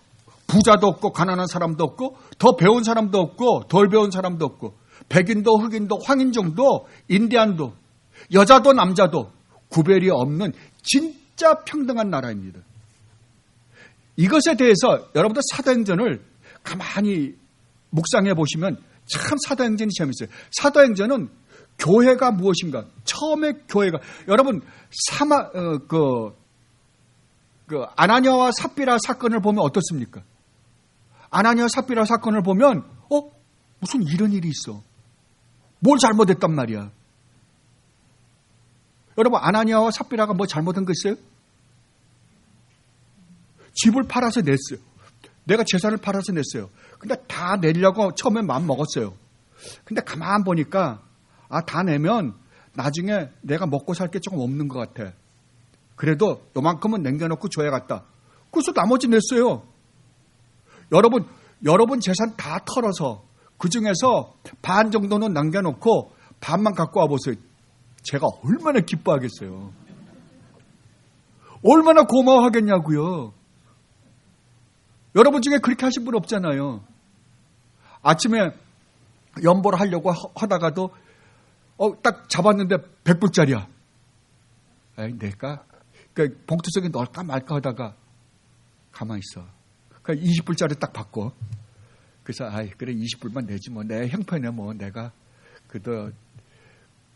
부자도 없고 가난한 사람도 없고 더 배운 사람도 없고 덜 배운 사람도 없고 백인도 흑인도 황인종도 인디안도 여자도 남자도 구별이 없는 진짜 평등한 나라입니다. 이것에 대해서 여러분들 사도행전을 가만히 묵상해 보시면 참 사도행전이 재밌어요. 사도행전은 교회가 무엇인가, 처음에 교회가, 여러분 아나니아와 삽비라 사건을 보면 어떻습니까? 아나니아 삽비라 사건을 보면 무슨 이런 일이 있어. 뭘 잘못했단 말이야. 여러분 아나니아와 삽비라가 뭐 잘못한 거 있어요? 집을 팔아서 냈어요. 내가 재산을 팔아서 냈어요. 근데 다 내려고 처음에 마음 먹었어요. 근데 가만 보니까 다 내면 나중에 내가 먹고 살 게 조금 없는 것 같아. 그래도 요만큼은 남겨놓고 줘야겠다. 그래서 나머지 냈어요. 여러분 재산 다 털어서 그중에서 반 정도는 남겨놓고 반만 갖고 와보세요. 제가 얼마나 기뻐하겠어요. 얼마나 고마워하겠냐고요. 여러분 중에 그렇게 하신 분 없잖아요. 아침에 연보를 하려고 하다가도 딱 잡았는데 100불짜리야. 내가 봉투 속에 넣을까 말까 하다가 가만히 있어. 20불짜리 딱 받고. 그래서 그래 20불만 내지 뭐 내 형편에 뭐 내가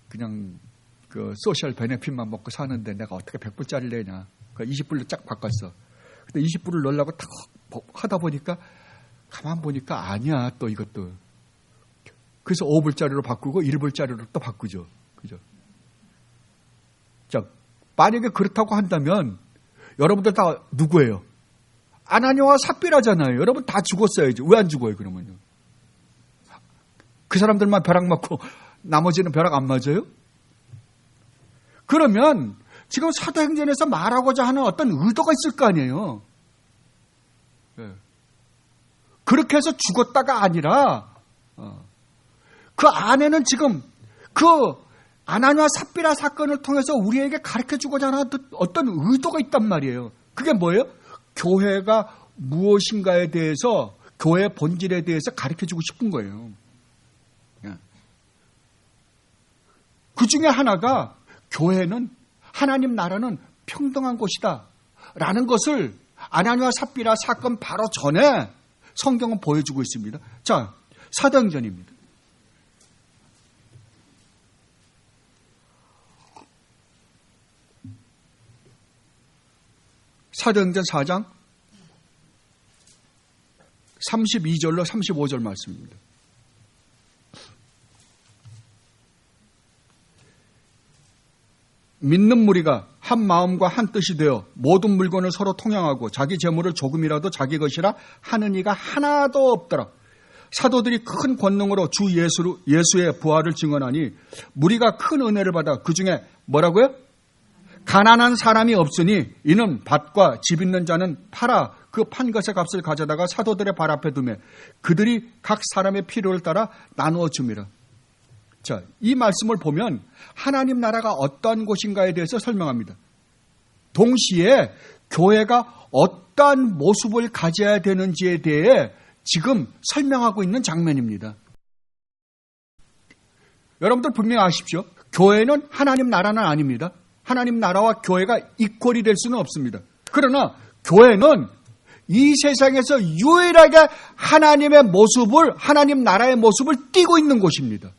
그냥 그 소셜 베네핏만 먹고 사는데 내가 어떻게 100불짜리를 내냐. 20불로 쫙 바꿨어. 근데 20불을 넣으려고 딱 하다 보니까 가만 보니까 아니야 또 이것도. 그래서 5불짜리로 바꾸고 1불짜리로 또 바꾸죠. 그죠? 자, 만약에 그렇다고 한다면 여러분들 다 누구예요? 아나니아와 삽비라잖아요. 여러분 다 죽었어야죠. 왜 안 죽어요 그러면요? 그 사람들만 벼락 맞고 나머지는 벼락 안 맞아요? 그러면 지금 사도행전에서 말하고자 하는 어떤 의도가 있을 거 아니에요. 그렇게 해서 죽었다가 아니라 그 안에는 지금 그 아나니아 삽비라 사건을 통해서 우리에게 가르쳐주고자 하는 어떤 의도가 있단 말이에요. 그게 뭐예요? 교회가 무엇인가에 대해서, 교회의 본질에 대해서 가르쳐주고 싶은 거예요. 그 중에 하나가 교회는, 하나님 나라는 평등한 곳이다 라는 것을 아나니아 삽비라 사건 바로 전에 성경은 보여주고 있습니다. 자, 사도행전입니다. 사도행전 4장 32절로 35절 말씀입니다. 믿는 무리가 한 마음과 한 뜻이 되어 모든 물건을 서로 통용하고 자기 재물을 조금이라도 자기 것이라 하는 이가 하나도 없더라. 사도들이 큰 권능으로 주 예수의 부활을 증언하니 무리가 큰 은혜를 받아 그 중에 뭐라고요? 가난한 사람이 없으니 이는 밭과 집 있는 자는 팔아 그 판 것의 값을 가져다가 사도들의 발 앞에 두매 그들이 각 사람의 필요를 따라 나누어 줍니다. 자, 이 말씀을 보면 하나님 나라가 어떠한 곳인가에 대해서 설명합니다. 동시에 교회가 어떠한 모습을 가져야 되는지에 대해 지금 설명하고 있는 장면입니다. 여러분들 분명히 아십시오. 교회는 하나님 나라는 아닙니다. 하나님 나라와 교회가 이퀄이 될 수는 없습니다. 그러나 교회는 이 세상에서 유일하게 하나님의 모습을, 하나님 나라의 모습을 띠고 있는 곳입니다.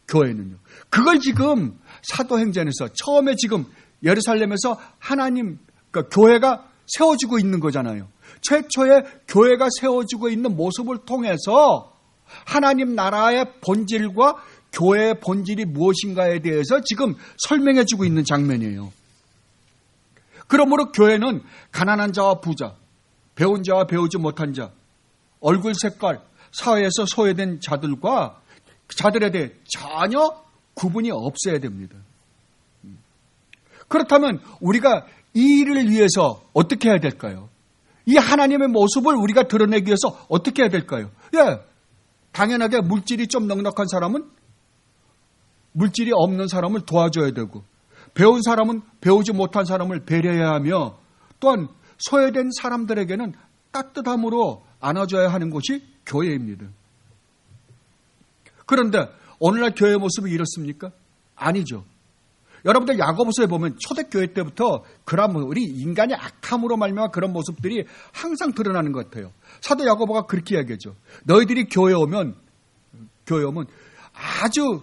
교회는요. 그걸 지금 사도행전에서 처음에 지금 예루살렘에서 하나님, 그러니까 교회가 세워지고 있는 거잖아요. 최초의 교회가 세워지고 있는 모습을 통해서 하나님 나라의 본질과 교회의 본질이 무엇인가에 대해서 지금 설명해 주고 있는 장면이에요. 그러므로 교회는 가난한 자와 부자, 배운 자와 배우지 못한 자, 얼굴 색깔, 사회에서 소외된 자들에 대해 전혀 구분이 없어야 됩니다. 그렇다면 우리가 이 일을 위해서 어떻게 해야 될까요? 이 하나님의 모습을 우리가 드러내기 위해서 어떻게 해야 될까요? 예, 당연하게 물질이 좀 넉넉한 사람은 물질이 없는 사람을 도와줘야 되고, 배운 사람은 배우지 못한 사람을 배려해야 하며, 또한 소외된 사람들에게는 따뜻함으로 안아줘야 하는 것이 교회입니다. 그런데 오늘날 교회의 모습이 이렇습니까? 아니죠. 여러분들 야고보서에 보면 초대교회 때부터 그런 우리 인간의 악함으로 말미암아 그런 모습들이 항상 드러나는 것 같아요. 사도 야고보가 그렇게 이야기하죠. 너희들이 교회에 오면 아주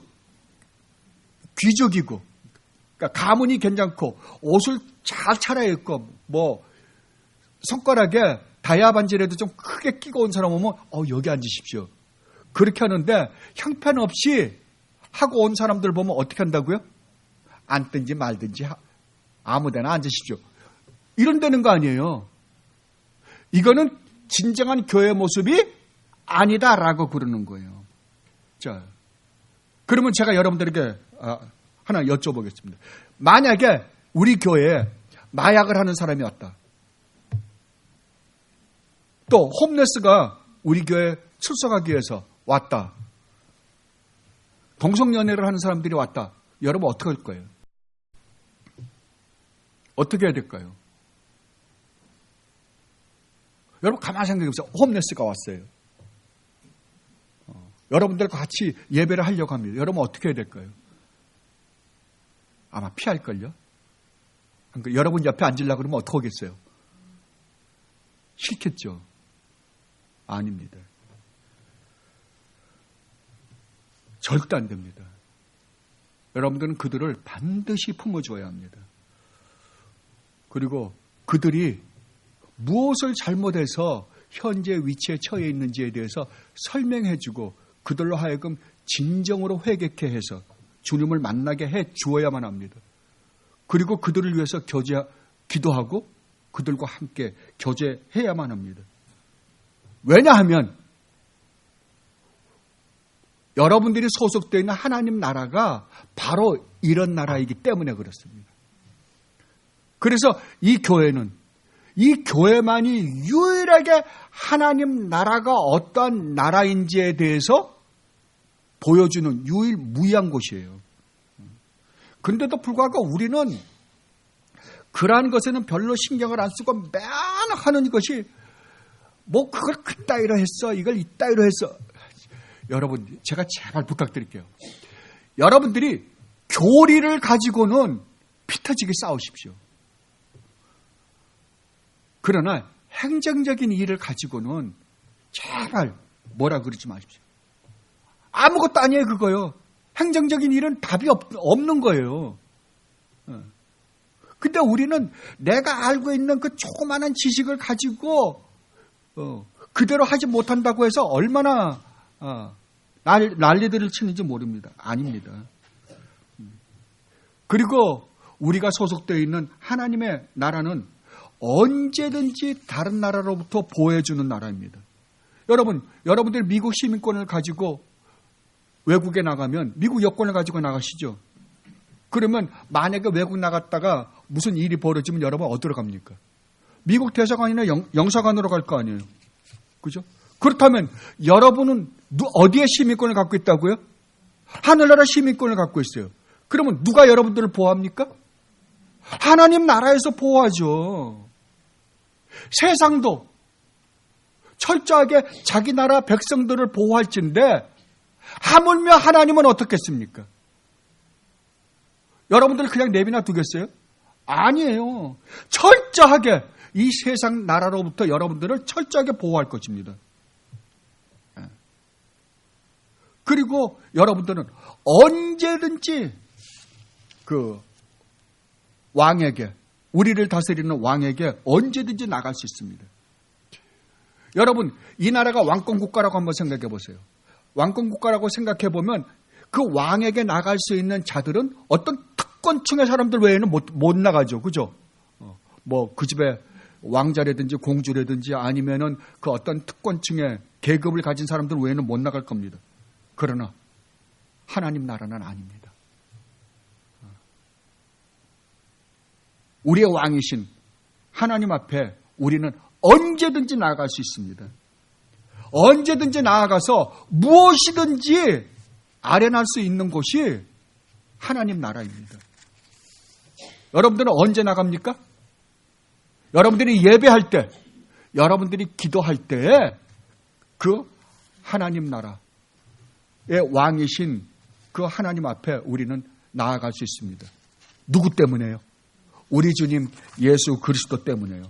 귀족이고, 그러니까 가문이 괜찮고 옷을 잘 차려입고 뭐 손가락에 다이아 반지라도 좀 크게 끼고 온 사람 오면 여기 앉으십시오. 그렇게 하는데 형편없이 하고 온 사람들 보면 어떻게 한다고요? 앉든지 말든지 아무데나 앉으십시오. 이런 되는 거 아니에요. 이거는 진정한 교회의 모습이 아니다라고 그러는 거예요. 자, 그러면 제가 여러분들에게 하나 여쭤보겠습니다. 만약에 우리 교회에 마약을 하는 사람이 왔다. 또 홈레스가 우리 교회에 출석하기 위해서 왔다. 동성연애를 하는 사람들이 왔다. 여러분 어떻게 할 거예요? 어떻게 해야 될까요? 여러분 가만히 생각해 보세요. 홈레스가 왔어요. 여러분들과 같이 예배를 하려고 합니다. 여러분 어떻게 해야 될까요? 아마 피할걸요? 그러니까 여러분 옆에 앉으려고 그러면 어떻게 하겠어요? 싫겠죠? 아닙니다. 절대 안 됩니다. 여러분들은 그들을 반드시 품어줘야 합니다. 그리고 그들이 무엇을 잘못해서 현재 위치에 처해 있는지에 대해서 설명해주고 그들로 하여금 진정으로 회개케 해서 주님을 만나게 해 주어야만 합니다. 그리고 그들을 위해서 기도하고 그들과 함께 교제해야만 합니다. 왜냐하면 여러분들이 소속되어 있는 하나님 나라가 바로 이런 나라이기 때문에 그렇습니다. 그래서 이 교회만이 유일하게 하나님 나라가 어떠한 나라인지에 대해서 보여주는 유일무이한 곳이에요. 그런데도 불구하고 우리는 그러한 것에는 별로 신경을 안 쓰고 맨 하는 것이 뭐 그걸 그따위로 했어, 이걸 이따위로 했어. 여러분, 제가 제발 부탁드릴게요. 여러분들이 교리를 가지고는 피 터지게 싸우십시오. 그러나 행정적인 일을 가지고는 제발 뭐라 그러지 마십시오. 아무것도 아니에요, 그거요. 행정적인 일은 답이 없는 거예요. 근데 우리는 내가 알고 있는 그 조그마한 지식을 가지고 그대로 하지 못한다고 해서 얼마나 난리들을 치는지 모릅니다. 아닙니다. 그리고 우리가 소속되어 있는 하나님의 나라는 언제든지 다른 나라로부터 보호해주는 나라입니다. 여러분들 미국 시민권을 가지고 외국에 나가면 미국 여권을 가지고 나가시죠. 그러면 만약에 외국 나갔다가 무슨 일이 벌어지면 여러분 어디로 갑니까? 미국 대사관이나 영사관으로 갈 거 아니에요. 그죠? 그렇다면 여러분은 어디에 시민권을 갖고 있다고요? 하늘나라 시민권을 갖고 있어요. 그러면 누가 여러분들을 보호합니까? 하나님 나라에서 보호하죠. 세상도 철저하게 자기 나라 백성들을 보호할진데 하물며 하나님은 어떻겠습니까? 여러분들 그냥 내비나 두겠어요? 아니에요. 철저하게 이 세상 나라로부터 여러분들을 철저하게 보호할 것입니다. 그리고 여러분들은 언제든지 그 왕에게, 우리를 다스리는 왕에게 언제든지 나갈 수 있습니다. 여러분, 이 나라가 왕권 국가라고 한번 생각해 보세요. 왕권 국가라고 생각해 보면 그 왕에게 나갈 수 있는 자들은 어떤 특권층의 사람들 외에는 못 나가죠. 그죠? 뭐 그 집에 왕자라든지 공주라든지 아니면은 그 어떤 특권층의 계급을 가진 사람들 외에는 못 나갈 겁니다. 그러나 하나님 나라는 아닙니다. 우리의 왕이신 하나님 앞에 우리는 언제든지 나아갈 수 있습니다. 언제든지 나아가서 무엇이든지 아련할 수 있는 곳이 하나님 나라입니다. 여러분들은 언제 나갑니까? 여러분들이 예배할 때, 여러분들이 기도할 때에 그 하나님 나라의 왕이신 그 하나님 앞에 우리는 나아갈 수 있습니다. 누구 때문에요? 우리 주님 예수 그리스도 때문에요.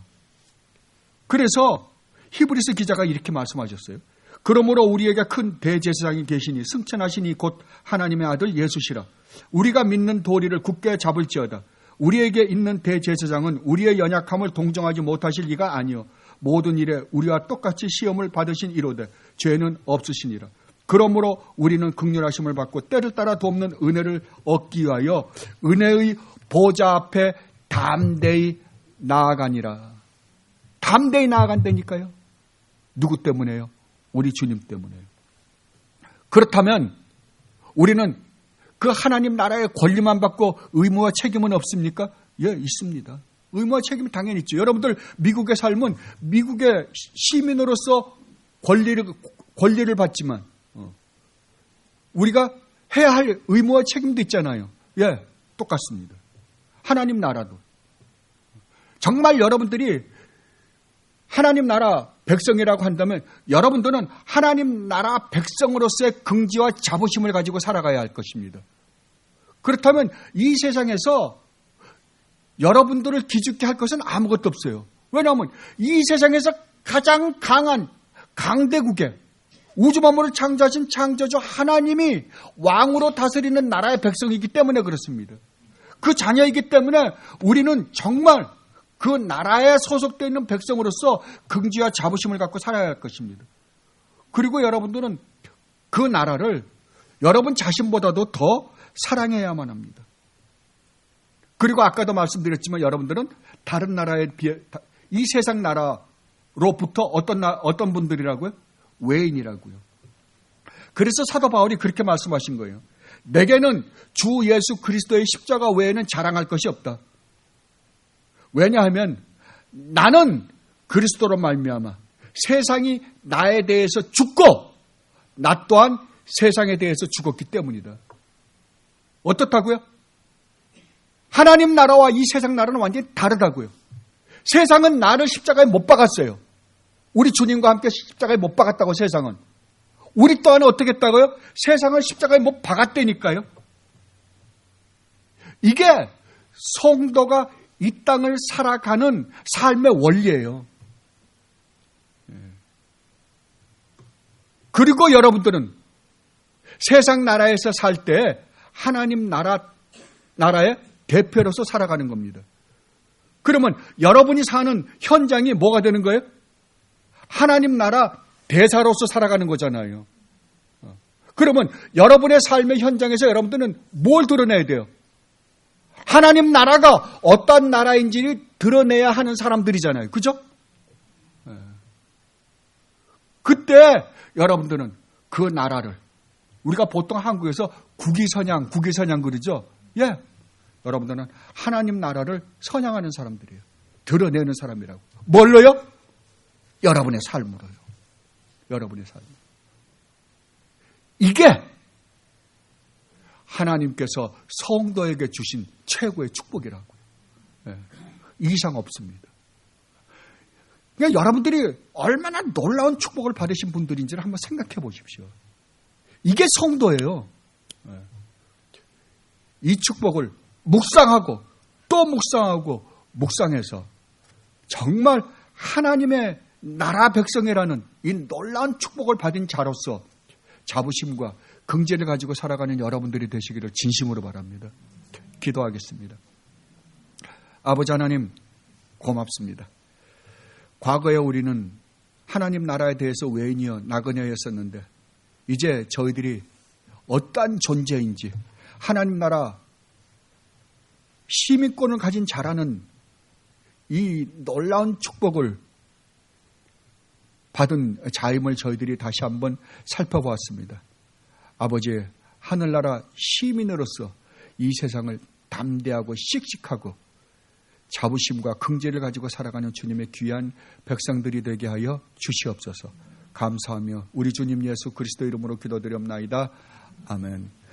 그래서 히브리서 기자가 이렇게 말씀하셨어요. 그러므로 우리에게 큰 대제사장이 계시니 승천하시니 곧 하나님의 아들 예수시라. 우리가 믿는 도리를 굳게 잡을지어다. 우리에게 있는 대제사장은 우리의 연약함을 동정하지 못하실 리가 아니요 모든 일에 우리와 똑같이 시험을 받으신 이로되 죄는 없으시니라. 그러므로 우리는 긍휼하심을 받고 때를 따라 돕는 은혜를 얻기 위하여 은혜의 보좌 앞에 담대히 나아가니라. 담대히 나아간다니까요. 누구 때문에요? 우리 주님 때문에요. 그렇다면 우리는 그 하나님 나라의 권리만 받고 의무와 책임은 없습니까? 예, 있습니다. 의무와 책임이 당연히 있죠. 여러분들 미국에 살면 미국의 시민으로서 권리를 받지만 우리가 해야 할 의무와 책임도 있잖아요. 예, 똑같습니다. 하나님 나라도. 정말 여러분들이 하나님 나라 백성이라고 한다면 여러분들은 하나님 나라 백성으로서의 긍지와 자부심을 가지고 살아가야 할 것입니다. 그렇다면 이 세상에서 여러분들을 기죽게 할 것은 아무것도 없어요. 왜냐하면 이 세상에서 가장 강한 강대국의 우주 만물을 창조하신 창조주 하나님이 왕으로 다스리는 나라의 백성이기 때문에 그렇습니다. 그 자녀이기 때문에 우리는 정말 그 나라에 소속되어 있는 백성으로서 긍지와 자부심을 갖고 살아야 할 것입니다. 그리고 여러분들은 그 나라를 여러분 자신보다도 더 사랑해야만 합니다. 그리고 아까도 말씀드렸지만 여러분들은 다른 나라에 비해 이 세상 나라로부터 어떤 분들이라고요? 외인이라고요. 그래서 사도 바울이 그렇게 말씀하신 거예요. 내게는 주 예수 그리스도의 십자가 외에는 자랑할 것이 없다. 왜냐하면 나는 그리스도로 말미암아 세상이 나에 대해서 죽고 나 또한 세상에 대해서 죽었기 때문이다. 어떻다고요? 하나님 나라와 이 세상 나라는 완전히 다르다고요. 세상은 나를 십자가에 못 박았어요. 우리 주님과 함께 십자가에 못 박았다고 세상은. 우리 또한 어떻게 했다고요? 세상을 십자가에 못 박았다니까요. 이게 성도가 이 땅을 살아가는 삶의 원리예요. 그리고 여러분들은 세상 나라에서 살 때 하나님 나라의 대표로서 살아가는 겁니다. 그러면 여러분이 사는 현장이 뭐가 되는 거예요? 하나님 나라 대사로서 살아가는 거잖아요. 그러면 여러분의 삶의 현장에서 여러분들은 뭘 드러내야 돼요? 하나님 나라가 어떤 나라인지를 드러내야 하는 사람들이잖아요. 그죠? 그때 여러분들은 그 나라를, 우리가 보통 한국에서 국위선양 그러죠? 예. 여러분들은 하나님 나라를 선양하는 사람들이에요. 드러내는 사람이라고. 뭘로요? 여러분의 삶으로요. 여러분의 삶. 이게 하나님께서 성도에게 주신 최고의 축복이라고요. 예. 이상 없습니다. 그러니까 여러분들이 얼마나 놀라운 축복을 받으신 분들인지를 한번 생각해 보십시오. 이게 성도예요. 예. 이 축복을 묵상하고 또 묵상하고 묵상해서 정말 하나님의 나라 백성이라는 이 놀라운 축복을 받은 자로서 자부심과 긍지를 가지고 살아가는 여러분들이 되시기를 진심으로 바랍니다. 기도하겠습니다. 아버지 하나님, 고맙습니다. 과거에 우리는 하나님 나라에 대해서 외인이여 나그네였었는데 이제 저희들이 어떠한 존재인지, 하나님 나라 시민권을 가진 자라는 이 놀라운 축복을 받은 자임을 저희들이 다시 한번 살펴보았습니다. 아버지, 하늘나라 시민으로서 이 세상을 담대하고 씩씩하고 자부심과 긍지를 가지고 살아가는 주님의 귀한 백성들이 되게 하여 주시옵소서. 감사하며 우리 주님 예수 그리스도 이름으로 기도드리옵나이다. 아멘.